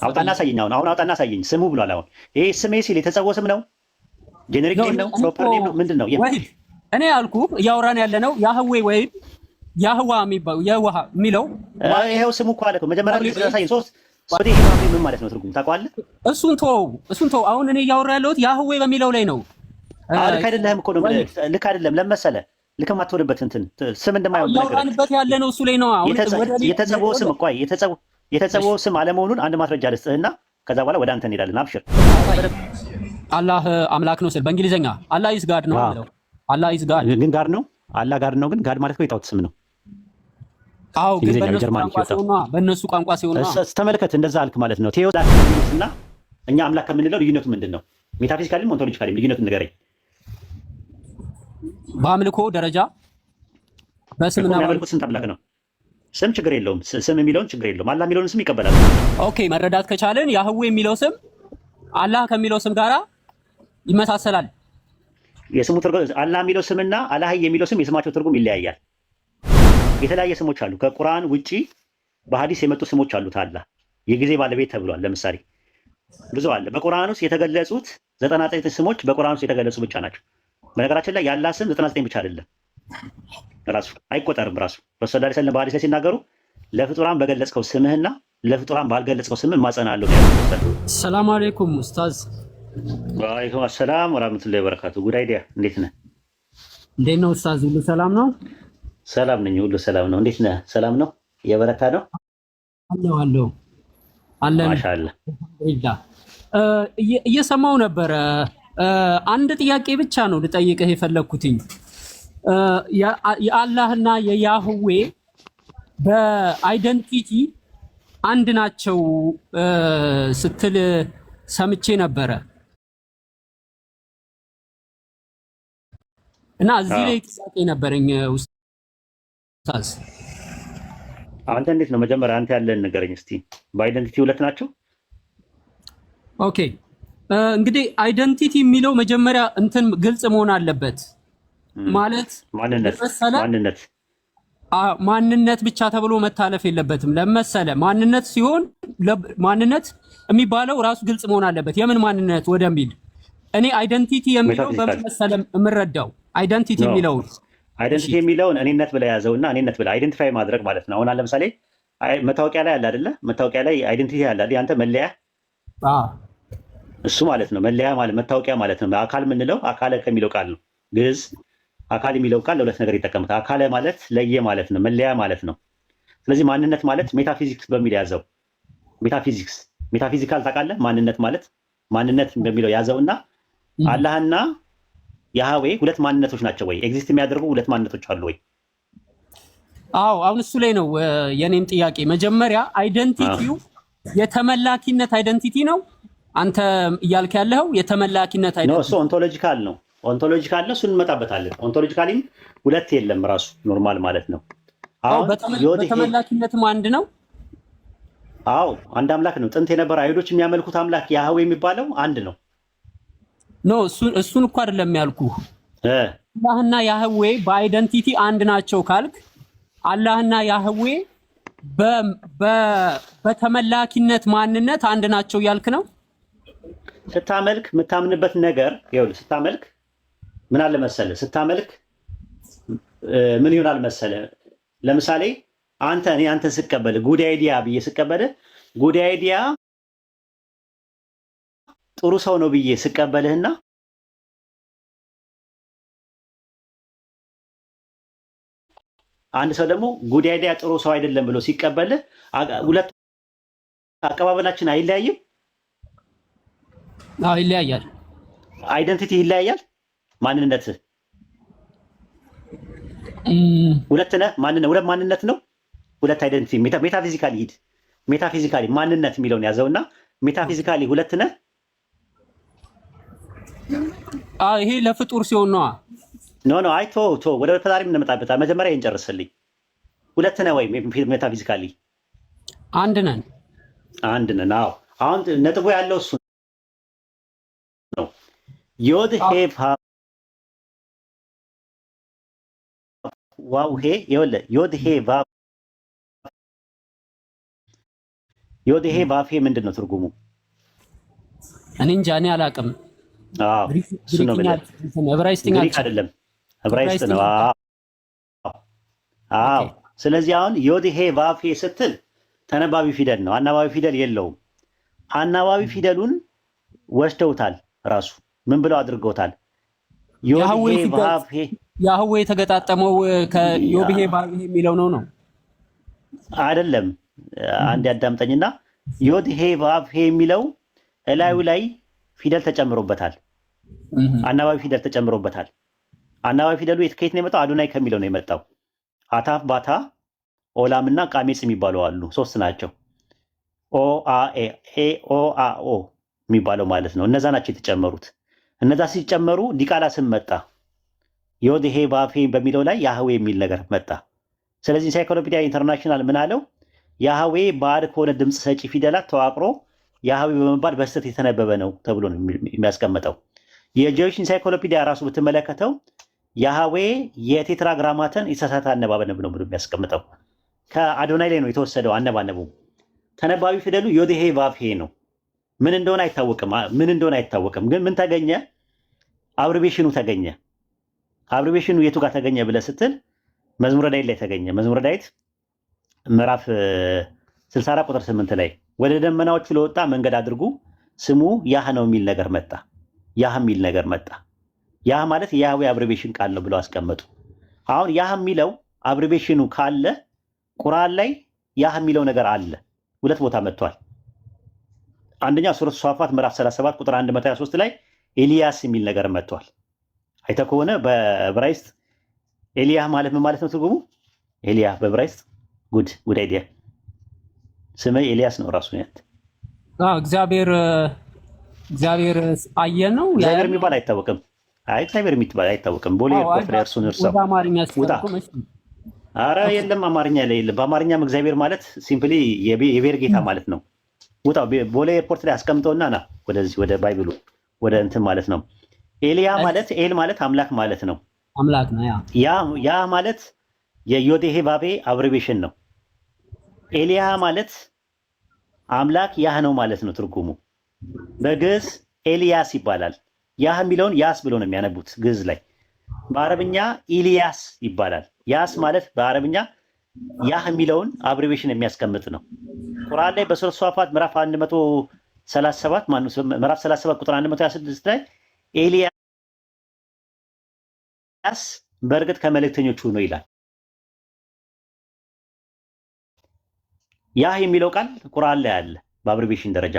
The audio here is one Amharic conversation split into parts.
አውጣና አሳየኝ። አሁን አውጣና አሳየኝ። ስሙ ብሏል። አሁን ይሄ ስሜ ሲል የተጸውዖ ስም ነው? ጄኔሪክ ኔም ነው? ፕሮፐር ኔም ነው? ምንድን ነው? እኔ ያልኩህ እያወራን ያለ ነው ያህዌ ወይም ያህዋ የሚለው ይሄው ስሙ እኮ አለ እኮ። መጀመሪያ አሳየኝ። ሶስት ምን ማለት ነው? ትርጉም ታውቀዋለህ? እሱን ተው። አሁን እኔ እያወራ ያለሁት ያህዌ በሚለው ላይ ነው። ልክ አይደለህም እኮ ነው። ልክ አይደለም። ለመሰለህ ልክ የማትሆንበት እንትን ስም እንደማይሆን ያወራንበት ያለ ነው። እሱ ላይ ነው። አሁን የተጸውዖ ስም እኮ የተጸውዖ ስም አለመሆኑን አንድ ማስረጃ ልስጥህና ከዛ በኋላ ወደ አንተ እንሄዳለን። አብሽር። አላህ አምላክ ነው ስል በእንግሊዘኛ አላህ ኢዝ ጋድ ነው የሚለው። አላህ ኢዝ ጋድ ግን ጋድ ነው። አላህ ጋድ ነው። ግን ጋድ ማለት ነው የጣዖት ስም ነው። አዎ ግን በእነሱ ቋንቋ ሲሆን ተመልከት፣ እንደዛ አልክ ማለት ነው። ቴዎስ እና እኛ አምላክ ከምንለው ልዩነቱ ምንድን ነው? ሜታፊዚካሊም ኦንቶሎጂካሊም ልዩነቱን ንገረኝ። በአምልኮ ደረጃ በስምና የሚያመልኩት ስንት አምላክ ነው? ስም ችግር የለውም። ስም የሚለውን ችግር የለውም። አላህ የሚለውን ስም ይቀበላል። ኦኬ መረዳት ከቻለን ያህዌ የሚለው ስም አላህ ከሚለው ስም ጋራ ይመሳሰላል። የስሙ ትርጉም አላህ የሚለው ስምና አላህ የሚለው ስም የስማቸው ትርጉም ይለያያል። የተለያየ ስሞች አሉ። ከቁርአን ውጪ በሐዲስ የመጡ ስሞች አሉት። አላህ የጊዜ ባለቤት ተብሏል። ለምሳሌ ብዙ አለ። በቁርአን ውስጥ የተገለጹት 99 ስሞች በቁርአን ውስጥ የተገለጹ ብቻ ናቸው። በነገራችን ላይ የአላህ ስም 99 ብቻ አይደለም፣ ራሱ አይቆጠርም። ራሱ ረሱል ሰለላሁ ዐለይሂ ወሰለም በሐዲስ ላይ ሲናገሩ ለፍጡራን በገለጽከው ስምህና ለፍጡራን ባልገለጽከው ስምህ እማጸናለሁ ያለው። ሰላም አለይኩም ኡስታዝ። ወአለይኩም አሰላም ወራህመቱላሂ ወበረካቱ። ጉድ አይዲያ። እንዴት ነህ? እንዴት ነው ኡስታዝ? ሁሉ ሰላም ነው? ሰላም ነኝ፣ ሁሉ ሰላም ነው። እንዴት ነህ? ሰላም ነው? የበረታ ነው? አለሁ አለን። ማሻአላህ እየሰማው ነበረ። አንድ ጥያቄ ብቻ ነው ልጠይቅህ የፈለኩትኝ። የአላህና የያህዌ በአይደንቲቲ አንድ ናቸው ስትል ሰምቼ ነበረ እና እዚህ ላይ ጥያቄ ነበረኝ ኡስታዝ። አንተ እንዴት ነው? መጀመሪያ አንተ ያለን ንገረኝ እስቲ። በአይደንቲቲ ሁለት ናቸው? ኦኬ እንግዲህ አይደንቲቲ የሚለው መጀመሪያ እንትን ግልጽ መሆን አለበት። ማለት ማንነት ብቻ ተብሎ መታለፍ የለበትም። ለመሰለ ማንነት ሲሆን ማንነት የሚባለው ራሱ ግልጽ መሆን አለበት። የምን ማንነት ወደሚል እኔ አይደንቲቲ የሚለው በመሰለ የምረዳው አይደንቲቲ የሚለውን እኔነት ብለህ ያዘውና እኔነት ብለህ አይደንቲፋይ ማድረግ ማለት ነው። አሁን ለምሳሌ መታወቂያ ላይ አለ አይደለ? መታወቂያ ላይ አይደንቲቲ አለ አይደል? ያንተ መለያ እሱ ማለት ነው። መለያ ማለት መታወቂያ ማለት ነው። አካል የምንለው አካለ ከሚለው ቃል ነው። ግዕዝ አካል የሚለው ቃል ለሁለት ነገር ይጠቀሙታል። አካለ ማለት ለየ ማለት ነው። መለያ ማለት ነው። ስለዚህ ማንነት ማለት ሜታፊዚክስ በሚል ያዘው። ሜታፊዚካል ታውቃለህ? ማንነት ማለት ማንነት በሚለው ያዘውና አላህና ያህዌ ሁለት ማንነቶች ናቸው ወይ? ኤግዚስት የሚያደርጉ ሁለት ማንነቶች አሉ ወይ? አዎ፣ አሁን እሱ ላይ ነው የኔም ጥያቄ። መጀመሪያ አይደንቲቲው የተመላኪነት አይደንቲቲ ነው አንተ እያልክ ያለው የተመላኪነት አይደንቲቲ ነው። እሱ ኦንቶሎጂካል ነው። ኦንቶሎጂካል ነው። እሱን እንመጣበታለን። ኦንቶሎጂካሊም ሁለት የለም ራሱ ኖርማል ማለት ነው። አሁን በተመላኪነትም አንድ ነው። አዎ አንድ አምላክ ነው። ጥንት የነበረ አይሁዶች የሚያመልኩት አምላክ ያህዌ የሚባለው አንድ ነው። ኖ እሱን እኮ አይደለም ያልኩህ። አላህና ያህዌ በአይደንቲቲ አንድ ናቸው ካልክ አላህና ያህዌ በተመላኪነት ማንነት አንድ ናቸው ያልክ ነው። ስታመልክ የምታምንበት ነገር ይኸውልህ፣ ስታመልክ ምን አለ መሰለህ፣ ስታመልክ ምን ይሆናል መሰለህ፣ ለምሳሌ እኔ አንተን ስቀበል ጉድ አይዲያ ብዬ ስቀበል ጉድ አይዲያ ጥሩ ሰው ነው ብዬ ስቀበልህና አንድ ሰው ደግሞ ጉድ አይዲያ ጥሩ ሰው አይደለም ብሎ ሲቀበልህ ሁለት አቀባበላችን አይለያይም? አዎ ይለያያል። አይደንቲቲ ይለያያል። ማንነት ሁለት ማንነት ነው። ሁለት አይደንቲቲ ሜታፊዚካሊ ሂድ። ሜታፊዚካሊ ማንነት የሚለውን ያዘውና ሜታፊዚካሊ ሁለት ነህ። ይሄ ለፍጡር ሲሆን ነው። ኖ አይቶ ወደ ፈጣሪ እንመጣበታለን። መጀመሪያ ይሄን ጨርስልኝ። ሁለት ነህ ወይ ሜታፊዚካሊ? አንድ ነን። አዎ አሁን ነጥቡ ያለው እሱ ነው። ዮድ ሄ ዋው ሄ ይኸውልህ፣ ዮድ ሄ ቫ ዮድሄ ባፌ ምንድን ነው ትርጉሙ? እኔ እንጃ፣ እኔ አላውቅም። አዎ እሱ ነው የምልህ። ዕብራይስጥኛ ግሪክ አይደለም ዕብራይስጥ ነው። አዎ ስለዚህ አሁን ዮድሄ ባፌ ስትል ተነባቢ ፊደል ነው፣ አናባቢ ፊደል የለውም። አናባቢ ፊደሉን ወስደውታል። ራሱ ምን ብለው አድርገውታል? ዮድሄ ባፌ ያህዌ የተገጣጠመው ከዮብሄ ባፌ የሚለው ነው አይደለም። አንድ ያዳምጠኝና ዮድሄ ባፌ የሚለው እላዩ ላይ ፊደል ተጨምሮበታል። አናባቢ ፊደል ተጨምሮበታል። አናባቢ ፊደሉ ከየት ነው የመጣው? አዶናይ ከሚለው ነው የመጣው። አታፍ፣ ባታ፣ ኦላም እና ቃሜጽ የሚባለው አሉ። 3 ናቸው። ኦ የሚባለው ማለት ነው። እነዛ ናቸው የተጨመሩት። እነዛ ሲጨመሩ ዲቃላ ስም መጣ። ዮድሄ ባፌ በሚለው ላይ ያህዌ የሚል ነገር መጣ። ስለዚህ ኢንሳይክሎፒዲያ ኢንተርናሽናል ምን አለው? ያህዌ ባዕድ ከሆነ ድምፅ ሰጪ ፊደላት ተዋቅሮ ያህዌ በመባል በስህተት የተነበበ ነው ተብሎ ነው የሚያስቀምጠው። የጆይሽ ኢንሳይክሎፒዲያ ራሱ ብትመለከተው ያህዌ የቴትራግራማትን የተሳሳተ አነባበብ ነው ብሎ የሚያስቀምጠው። ከአዶናይ ላይ ነው የተወሰደው አነባነቡ። ተነባቢ ፊደሉ ዮድሄ ባፌ ነው። ምን እንደሆነ አይታወቅም። ግን ምን ተገኘ? አብሪቬሽኑ ተገኘ። አብሪቬሽኑ የቱ ጋር ተገኘ ብለህ ስትል መዝሙረ ዳዊት ላይ ተገኘ። መዝሙረ ዳዊት ምዕራፍ 64 ቁጥር 8 ላይ ወደ ደመናዎቹ ለወጣ መንገድ አድርጉ፣ ስሙ ያህ ነው የሚል ነገር መጣ። ያህ የሚል ነገር መጣ። ያህ ማለት የያህዌ አብሪቬሽን ቃል ነው ብለው አስቀመጡ። አሁን ያህ የሚለው አብሪቬሽኑ ካለ ቁርአን ላይ ያህ የሚለው ነገር አለ። 2 ቦታ መጥቷል። አንደኛ ሱረቱ ሷፋት ምዕራፍ 37 ቁጥር 123 ላይ ኤልያስ የሚል ነገር መጥቷል። አይተህ ከሆነ በዕብራይስጥ ኤልያህ ማለት ምን ማለት ነው ትርጉሙ? ኤልያህ በዕብራይስጥ ጉድ አይዲያ ስመ ኤልያስ ነው ራሱ ያንተ። እግዚአብሔር አየ ነው። እግዚአብሔር የሚባል አይታወቅም። እግዚአብሔር የሚባል አይታወቅም። ቦሌ እርሱን እርሳው አረ የለም አማርኛ ላይ የለም። በአማርኛም እግዚአብሔር ማለት ሲምፕሊ የቤር ጌታ ማለት ነው። ውጣ ቦሌ ኤርፖርት ላይ አስቀምጠውና ና ወደዚህ ወደ ባይብሉ ወደ እንትን ማለት ነው። ኤልያ ማለት ኤል ማለት አምላክ ማለት ነው። አምላክ ነው። ያ ማለት የዮድሄ ባፌ አብሪቬሽን ነው። ኤልያ ማለት አምላክ ያህ ነው ማለት ነው ትርጉሙ። በግዕዝ ኤልያስ ይባላል። ያህ የሚለውን ያስ ብሎ ነው የሚያነቡት ግዕዝ ላይ። በአረብኛ ኢልያስ ይባላል። ያስ ማለት በአረብኛ ያህ የሚለውን አብሪቬሽን የሚያስቀምጥ ነው። ቁርአን ላይ በሱረቱ ሷፋት ምዕራፍ 137 ምዕራፍ 37 ቁጥር 126 ላይ ኤልያስ በእርግጥ ከመልእክተኞቹ ነው ይላል። ያህ የሚለው ቃል ቁርአን ላይ አለ በአብሪቬሽን ደረጃ።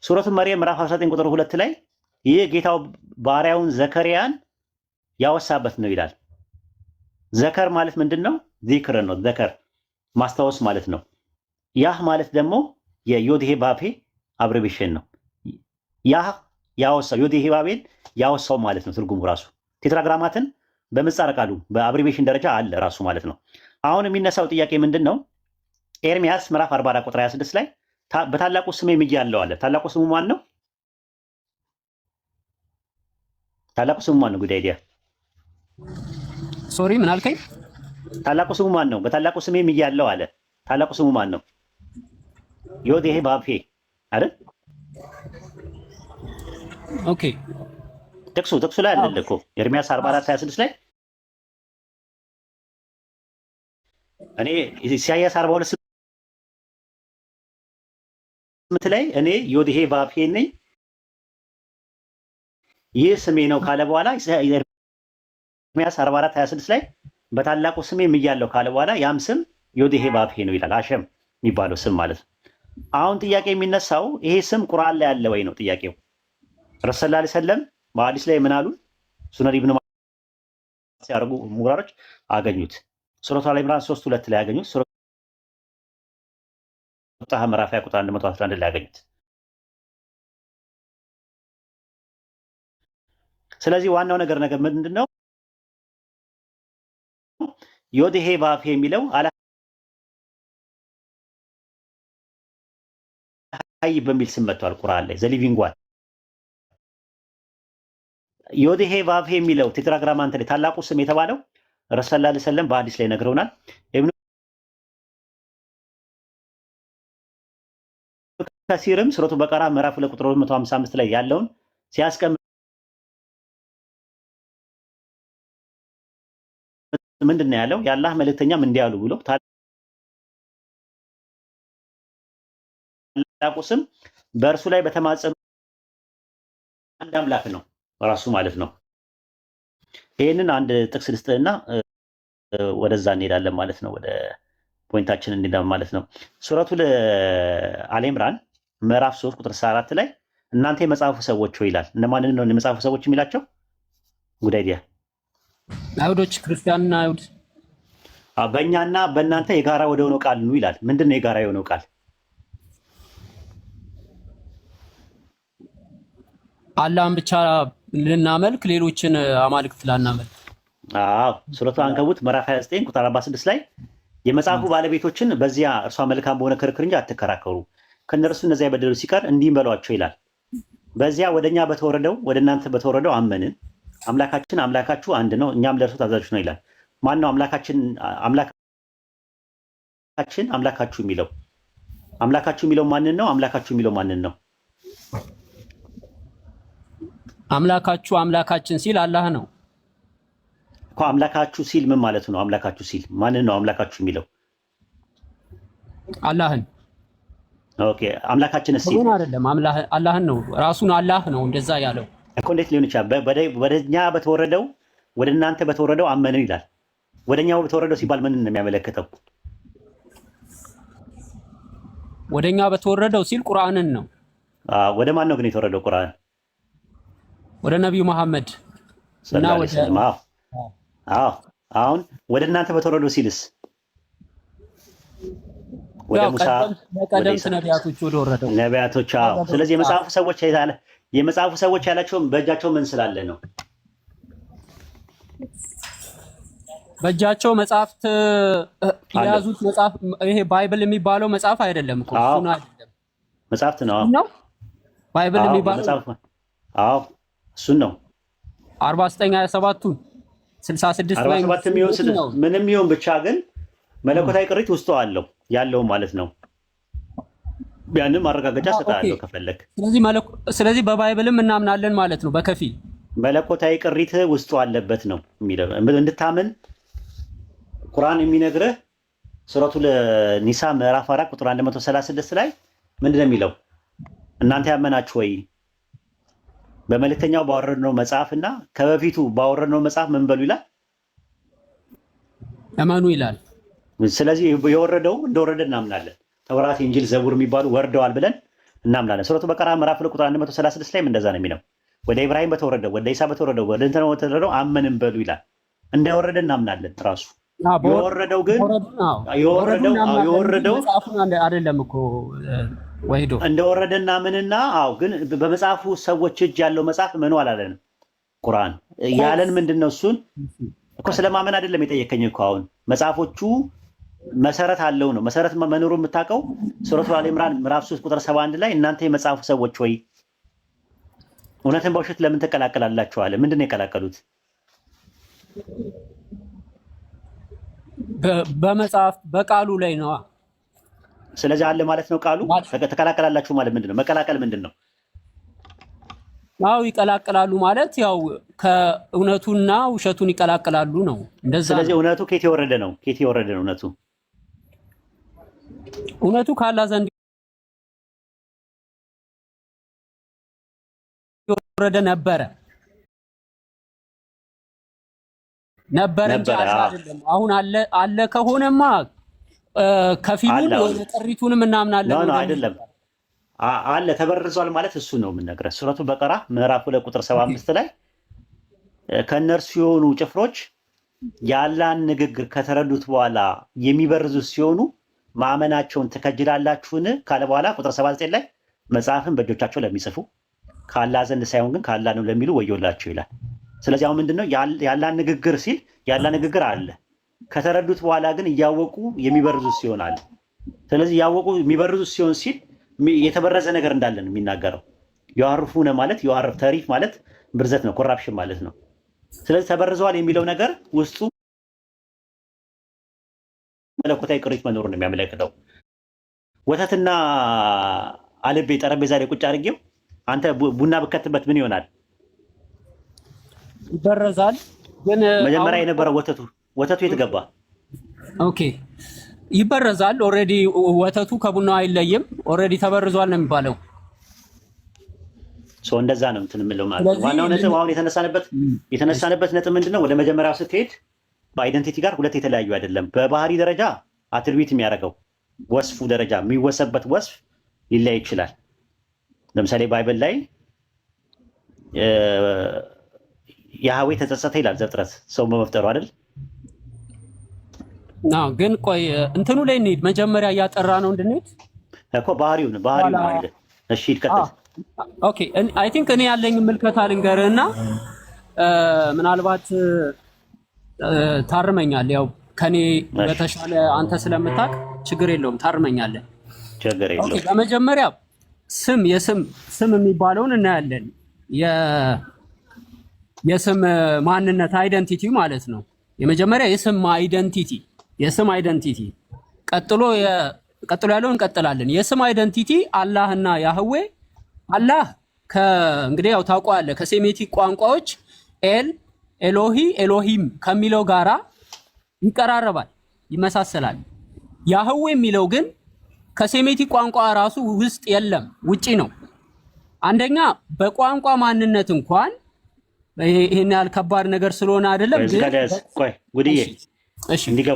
ሱረቱ መርየም ምዕራፍ 19 ቁጥር 2 ላይ ይህ ጌታው ባሪያውን ዘከሪያን ያወሳበት ነው ይላል። ዘከር ማለት ምንድን ነው? ዚክር ነው። ዘከር ማስታወስ ማለት ነው። ያህ ማለት ደግሞ የዮድሄ ባፌ አብሪቬሽን ነው። ያህ ያወሳው ዮድሄ ባፌን ያወሳው ማለት ነው ትርጉሙ ራሱ። ቴትራግራማትን በምህጻረ ቃሉ በአብሪቬሽን ደረጃ አለ ራሱ ማለት ነው። አሁን የሚነሳው ጥያቄ ምንድን ነው? ኤርሚያስ ምዕራፍ 44 ቁጥር 26 ላይ በታላቁ ስሜ ምያለሁ አለ። ታላቁ ስሙ ማን ነው? ታላቁ ስሙ ማን ነው? ጉዳይ ዲያ ሶሪ ምን አልከኝ? ታላቁ ስሙ ማን ነው? በታላቁ ስሜ ምያለሁ አለ። ታላቁ ስሙ ማን ነው? ዮድሄ ባፌ አይደል? ኦኬ ጥቅሱ ላይ አለ እኮ ኤርሚያስ 44 26 ላይ እኔ ኢሳይያስ 42 ላይ እኔ ዮድሄ ባፌ ነኝ ይህ ስሜ ነው ካለ በኋላ ኤርሚያስ 44 26 ላይ በታላቁ ስሜ ምያለሁ ካለ በኋላ ያም ስም ዮድሄ ባፌ ነው ይላል። አሸም የሚባለው ስም ማለት ነው። አሁን ጥያቄ የሚነሳው ይሄ ስም ቁርአን ላይ አለ ወይ ነው ጥያቄው። ረሱል ሰለላሁ ዐለይሂ ወሰለም በሐዲስ ላይ ምን አሉ? ሱነን ኢብኑ ማጃህ ሲያደርጉ ሙራሮች አገኙት። ሱረቱ አለ ኢምራን 3:2 ላይ አገኙት። ሱረቱ ጣሃ ምዕራፍ 20 ቁጥር 111 ላይ አገኙት። ስለዚህ ዋናው ነገር ምንድነው? ዮድሄ ባፌ የሚለው አላህ በሚል ስም መጥቷል ቁርአን ላይ ዘሊቪንግ ዋን። ዮድሄ ባፌ የሚለው ቴትራግራማንት ላይ ታላቁ ስም የተባለው ረሱል ሰለላሁ ዐለይሂ ወሰለም በሐዲስ ላይ ነግረውናል። ከሲርም ሱረቱ በቀራ ምዕራፍ 2 ቁጥር 255 ላይ ያለውን ሲያስቀምጥ ምንድን ነው ያለው? የአላህ መልእክተኛም እንዲህ አሉ ብሎ ታላቁ ስም በእርሱ ላይ በተማጸኑ አንድ አምላክ ነው ራሱ ማለት ነው። ይህንን አንድ ጥቅስ ልስጥህና ወደዛ እንሄዳለን ማለት ነው። ወደ ፖይንታችን እንሄዳለን ማለት ነው። ሱረቱ አለ ኢምራን ምዕራፍ 3 ቁጥር 4 ላይ እናንተ የመጽሐፉ ሰዎች ሆይ ይላል። እነማንን ነው የመጽሐፉ ሰዎች የሚላቸው? ጉዳይዲያ አይሁዶች፣ ክርስቲያንና አይሁድ በእኛና በእናንተ የጋራ ወደ ሆነው ቃል ነው ይላል። ምንድን ነው የጋራ የሆነው ቃል? አላህን ብቻ ልናመልክ ሌሎችን አማልክት ላናመልክ። አዎ ሱረቱ አንከቡት ምዕራፍ 29 ቁጥር 46 ላይ የመጽሐፉ ባለቤቶችን በዚያ እርሷ መልካም በሆነ ክርክር እንጂ አትከራከሩ፣ ከነርሱ እነዚያ የበደሉ ሲቀር እንዲህ በሏቸው ይላል። በዚያ ወደኛ በተወረደው ወደ እናንተ በተወረደው አመንን፣ አምላካችን አምላካችሁ አንድ ነው፣ እኛም ለእርሱ ታዛዦች ነው ይላል። ማን ነው አምላካችን አምላካችሁ የሚለው? አምላካችሁ የሚለው ማንን ነው? አምላካችሁ የሚለው ማንን ነው? አምላካችሁ አምላካችን ሲል አላህ ነው እኮ። አምላካችሁ ሲል ምን ማለት ነው? አምላካችሁ ሲል ማንን ነው አምላካችሁ የሚለው? አላህን። ኦኬ አምላካችን ሲል አይደለም አላህን ነው ራሱን አላህ ነው እንደዛ ያለው እኮ። እንዴት ሊሆን ይችላል? ወደኛ በተወረደው ወደ እናንተ በተወረደው አመንን ይላል። ወደኛው በተወረደው ሲባል ምን ነው የሚያመለክተው? ወደኛ በተወረደው ሲል ቁርአንን ነው። ወደ ማን ነው ግን የተወረደው ቁርአን? ወደ ነብዩ መሐመድ እና ወደ አሁን ወደ እናንተ በተወረደው ሲልስ ወደ ሙሳ ቀደምት ነቢያቶች ወደ ወረደው ነቢያቶች። ስለዚህ የመጽሐፉ ሰዎች ያላቸው በእጃቸው ምን ስላለ ነው? በእጃቸው መጽሐፍት የያዙት መጽሐፍ ይሄ ባይብል የሚባለው መጽሐፍ አይደለም እኮ እሱን አይደለም መጽሐፍት ነው ባይብል የሚባለው አዎ እሱን ነው 49 27ቱን 66 ላይ ምንም ይሁን ብቻ ግን መለኮታዊ ቅሪት ውስጡ አለው ያለው ማለት ነው። ያንን ማረጋገጫ ሰጣለሁ ከፈለክ። ስለዚህ በባይብልም እናምናለን ማለት ነው። በከፊል መለኮታዊ ቅሪት ውስጡ አለበት ነው የሚለው እንድታምን ቁርአን የሚነግርህ ሱረቱ ኒሳ ምዕራፍ 4 ቁጥር 136 ላይ ምንድን ነው የሚለው? እናንተ ያመናችሁ ወይ በመልእክተኛው ባወረድነው መጽሐፍና ከበፊቱ ባወረድነው መጽሐፍ ምን በሉ ይላል? እመኑ ይላል። ስለዚህ የወረደው እንደወረደ እናምናለን። ተውራት፣ ኢንጂል፣ ዘቡር የሚባሉ ወርደዋል ብለን እናምናለን። ሱረቱ በቀራ ምዕራፍ 2 ቁጥር 136 ላይ እንደዛ ነው የሚለው። ወደ ኢብራሂም በተወረደው ወደ ኢሳ በተወረደው ወደ እንትና በተወረደው አመንን በሉ ይላል። እንደወረደ እናምናለን። ራሱ የወረደው ግን የወረደው አይደለም እኮ ወይዶ እንደወረደ እናምንና ግን በመጽሐፉ ሰዎች እጅ ያለው መጽሐፍ ምኑ አላለንም። ቁርአን ያለን ምንድነው? እሱን እኮ ስለማመን አይደለም የጠየቀኝ እኮ። አሁን መጽሐፎቹ መሰረት አለው ነው። መሰረት መኖሩ የምታውቀው ሱረቱ አለ ኢምራን ምዕራፍ 3 ቁጥር 71 ላይ እናንተ የመጽሐፉ ሰዎች ወይ እውነትን በውሸት ለምን ተቀላቀላላችሁ አለ። ምንድን ነው የቀላቀሉት? በመጽሐፍ በቃሉ ላይ ነው። ስለዚህ አለ ማለት ነው ቃሉ። ተቀላቀላላችሁ ማለት ምንድን ነው? መቀላቀል ምንድን ነው? ይቀላቀላሉ ማለት ያው ከእውነቱና ውሸቱን ይቀላቀላሉ ነው። እንደዛ። ስለዚህ እውነቱ ከየት የወረደ ነው? ከየት የወረደ ነው እውነቱ? እውነቱ ከአላህ ዘንድ የወረደ ነበረ እንጂ አይደለም። አሁን አለ ከሆነማ ከፊሉን ወይ ጥሪቱንም እናምናለን ነው አይደለም። አለ ተበርዟል ማለት እሱ ነው የምንነግርህ። ሱረቱ በቀራ ምዕራፍ 2 ቁጥር 75 ላይ ከእነርሱ የሆኑ ጭፍሮች የአላህን ንግግር ከተረዱት በኋላ የሚበርዙ ሲሆኑ ማመናቸውን ትከጅላላችሁን ካለ በኋላ ቁጥር 79 ላይ መጽሐፍን በእጆቻቸው ለሚጽፉ ከአላህ ዘንድ ሳይሆን ግን ከአላህ ነው ለሚሉ ወዮላቸው ይላል። ስለዚህ አሁን ምንድነው የአላህን ንግግር ሲል የአላህ ንግግር አለ፣ ከተረዱት በኋላ ግን እያወቁ የሚበርዙ ሲሆን አለ። ስለዚህ እያወቁ የሚበርዙ ሲሆን ሲል የተበረዘ ነገር እንዳለ ነው የሚናገረው። የዋርፉነ ማለት የዋርፍ ተሪፍ ማለት ብርዘት ነው፣ ኮራፕሽን ማለት ነው። ስለዚህ ተበርዘዋል የሚለው ነገር ውስጡ መለኮታዊ ቅሪት መኖሩን ነው የሚያመለክተው። ወተትና አልቤ ጠረጴዛ ላይ ቁጭ አድርጌው አንተ ቡና ብከትበት ምን ይሆናል? ይበረዛል። ግን መጀመሪያ የነበረው ወተቱ የት ገባ? ኦኬ ይበረዛል። ኦልሬዲ ወተቱ ከቡናው አይለይም። ኦልሬዲ ተበርዟል ነው የሚባለው። እንደዛ ነው እንትን የምለው ማለት ነው። ዋናው ነጥብ አሁን የተነሳንበት ነጥብ ምንድነው? ወደ መጀመሪያው ስትሄድ በአይደንቲቲ ጋር ሁለት የተለያዩ አይደለም። በባህሪ ደረጃ አትሪቢዩት የሚያደርገው ወስፉ ደረጃ የሚወሰበት ወስፍ ሊለያይ ይችላል። ለምሳሌ ባይብል ላይ ያህዌ ተጸጸተ ይላል ዘፍጥረት ሰው በመፍጠሩ አይደል? ግን ቆይ እንትኑ ላይ እንሂድ። መጀመሪያ እያጠራ ነው እንድንሄድ እኮ ባህሪው አይደል? እሺ ይቀጥል። ኦኬ አይ ቲንክ እኔ ያለኝ ምልከታ ልንገርህና ምናልባት ታርመኛለህ። ያው ከኔ በተሻለ አንተ ስለምታውቅ ችግር የለውም ታርመኛለህ። ችግር የለውም። ኦኬ በመጀመሪያ ስም የሚባለውን እናያለን። የስም ማንነት አይደንቲቲ ማለት ነው። የመጀመሪያ የስም አይደንቲቲ ቀጥሎ ያለውን እንቀጥላለን። የስም አይደንቲቲ አላህና ያህዌ አላህ እንግዲህ ያው ታውቀዋለህ ከሴሜቲክ ቋንቋዎች ኤሎሂም ከሚለው ጋራ ይቀራረባል፣ ይመሳሰላል። ያህዌ የሚለው ግን ከሴሜቲክ ቋንቋ ራሱ ውስጥ የለም፣ ውጪ ነው። አንደኛ በቋንቋ ማንነት እንኳን ይሄን ያህል ከባድ ነገር ስለሆነ አይደለም። ቆይ ጉድዬ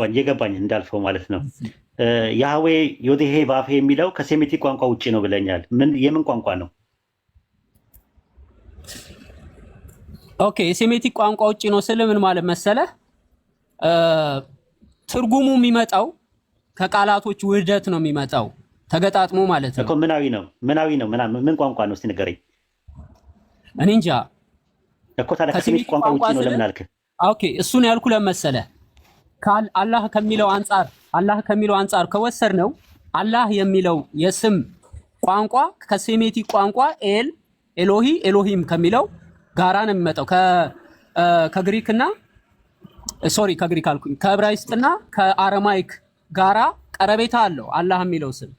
እየገባኝ እንዳልፈው ማለት ነው። ያህዌ ዮዴሄ ባፌ የሚለው ከሴሜቲክ ቋንቋ ውጪ ነው ብለኛል። የምን ቋንቋ ነው? ኦኬ የሴሜቲክ ቋንቋ ውጪ ነው ስል ምን ማለት መሰለህ? ትርጉሙ የሚመጣው ከቃላቶች ውህደት ነው የሚመጣው ተገጣጥሞ ማለት ነው። ምናዊ ነው ምን ቋንቋ ነው? እስቲ ንገረኝ። እኔ እንጃ እኮ ታዲያ ከሴሜቲክ ቋንቋ ውጪ ነው ለምን አልክ? ኦኬ እሱን ያልኩ ለመሰለህ አላህ ከሚለው አንጻር ከወሰድ ነው አላህ የሚለው የስም ቋንቋ ከሴሜቲክ ቋንቋ ኤሎሂም ከሚለው ጋራ ነው የሚመጣው። ከግሪክና ከግሪክ አልኩኝ ከዕብራይስጥና ከአረማይክ ጋራ ቀረቤታ አለው አላህ የሚለው ስም።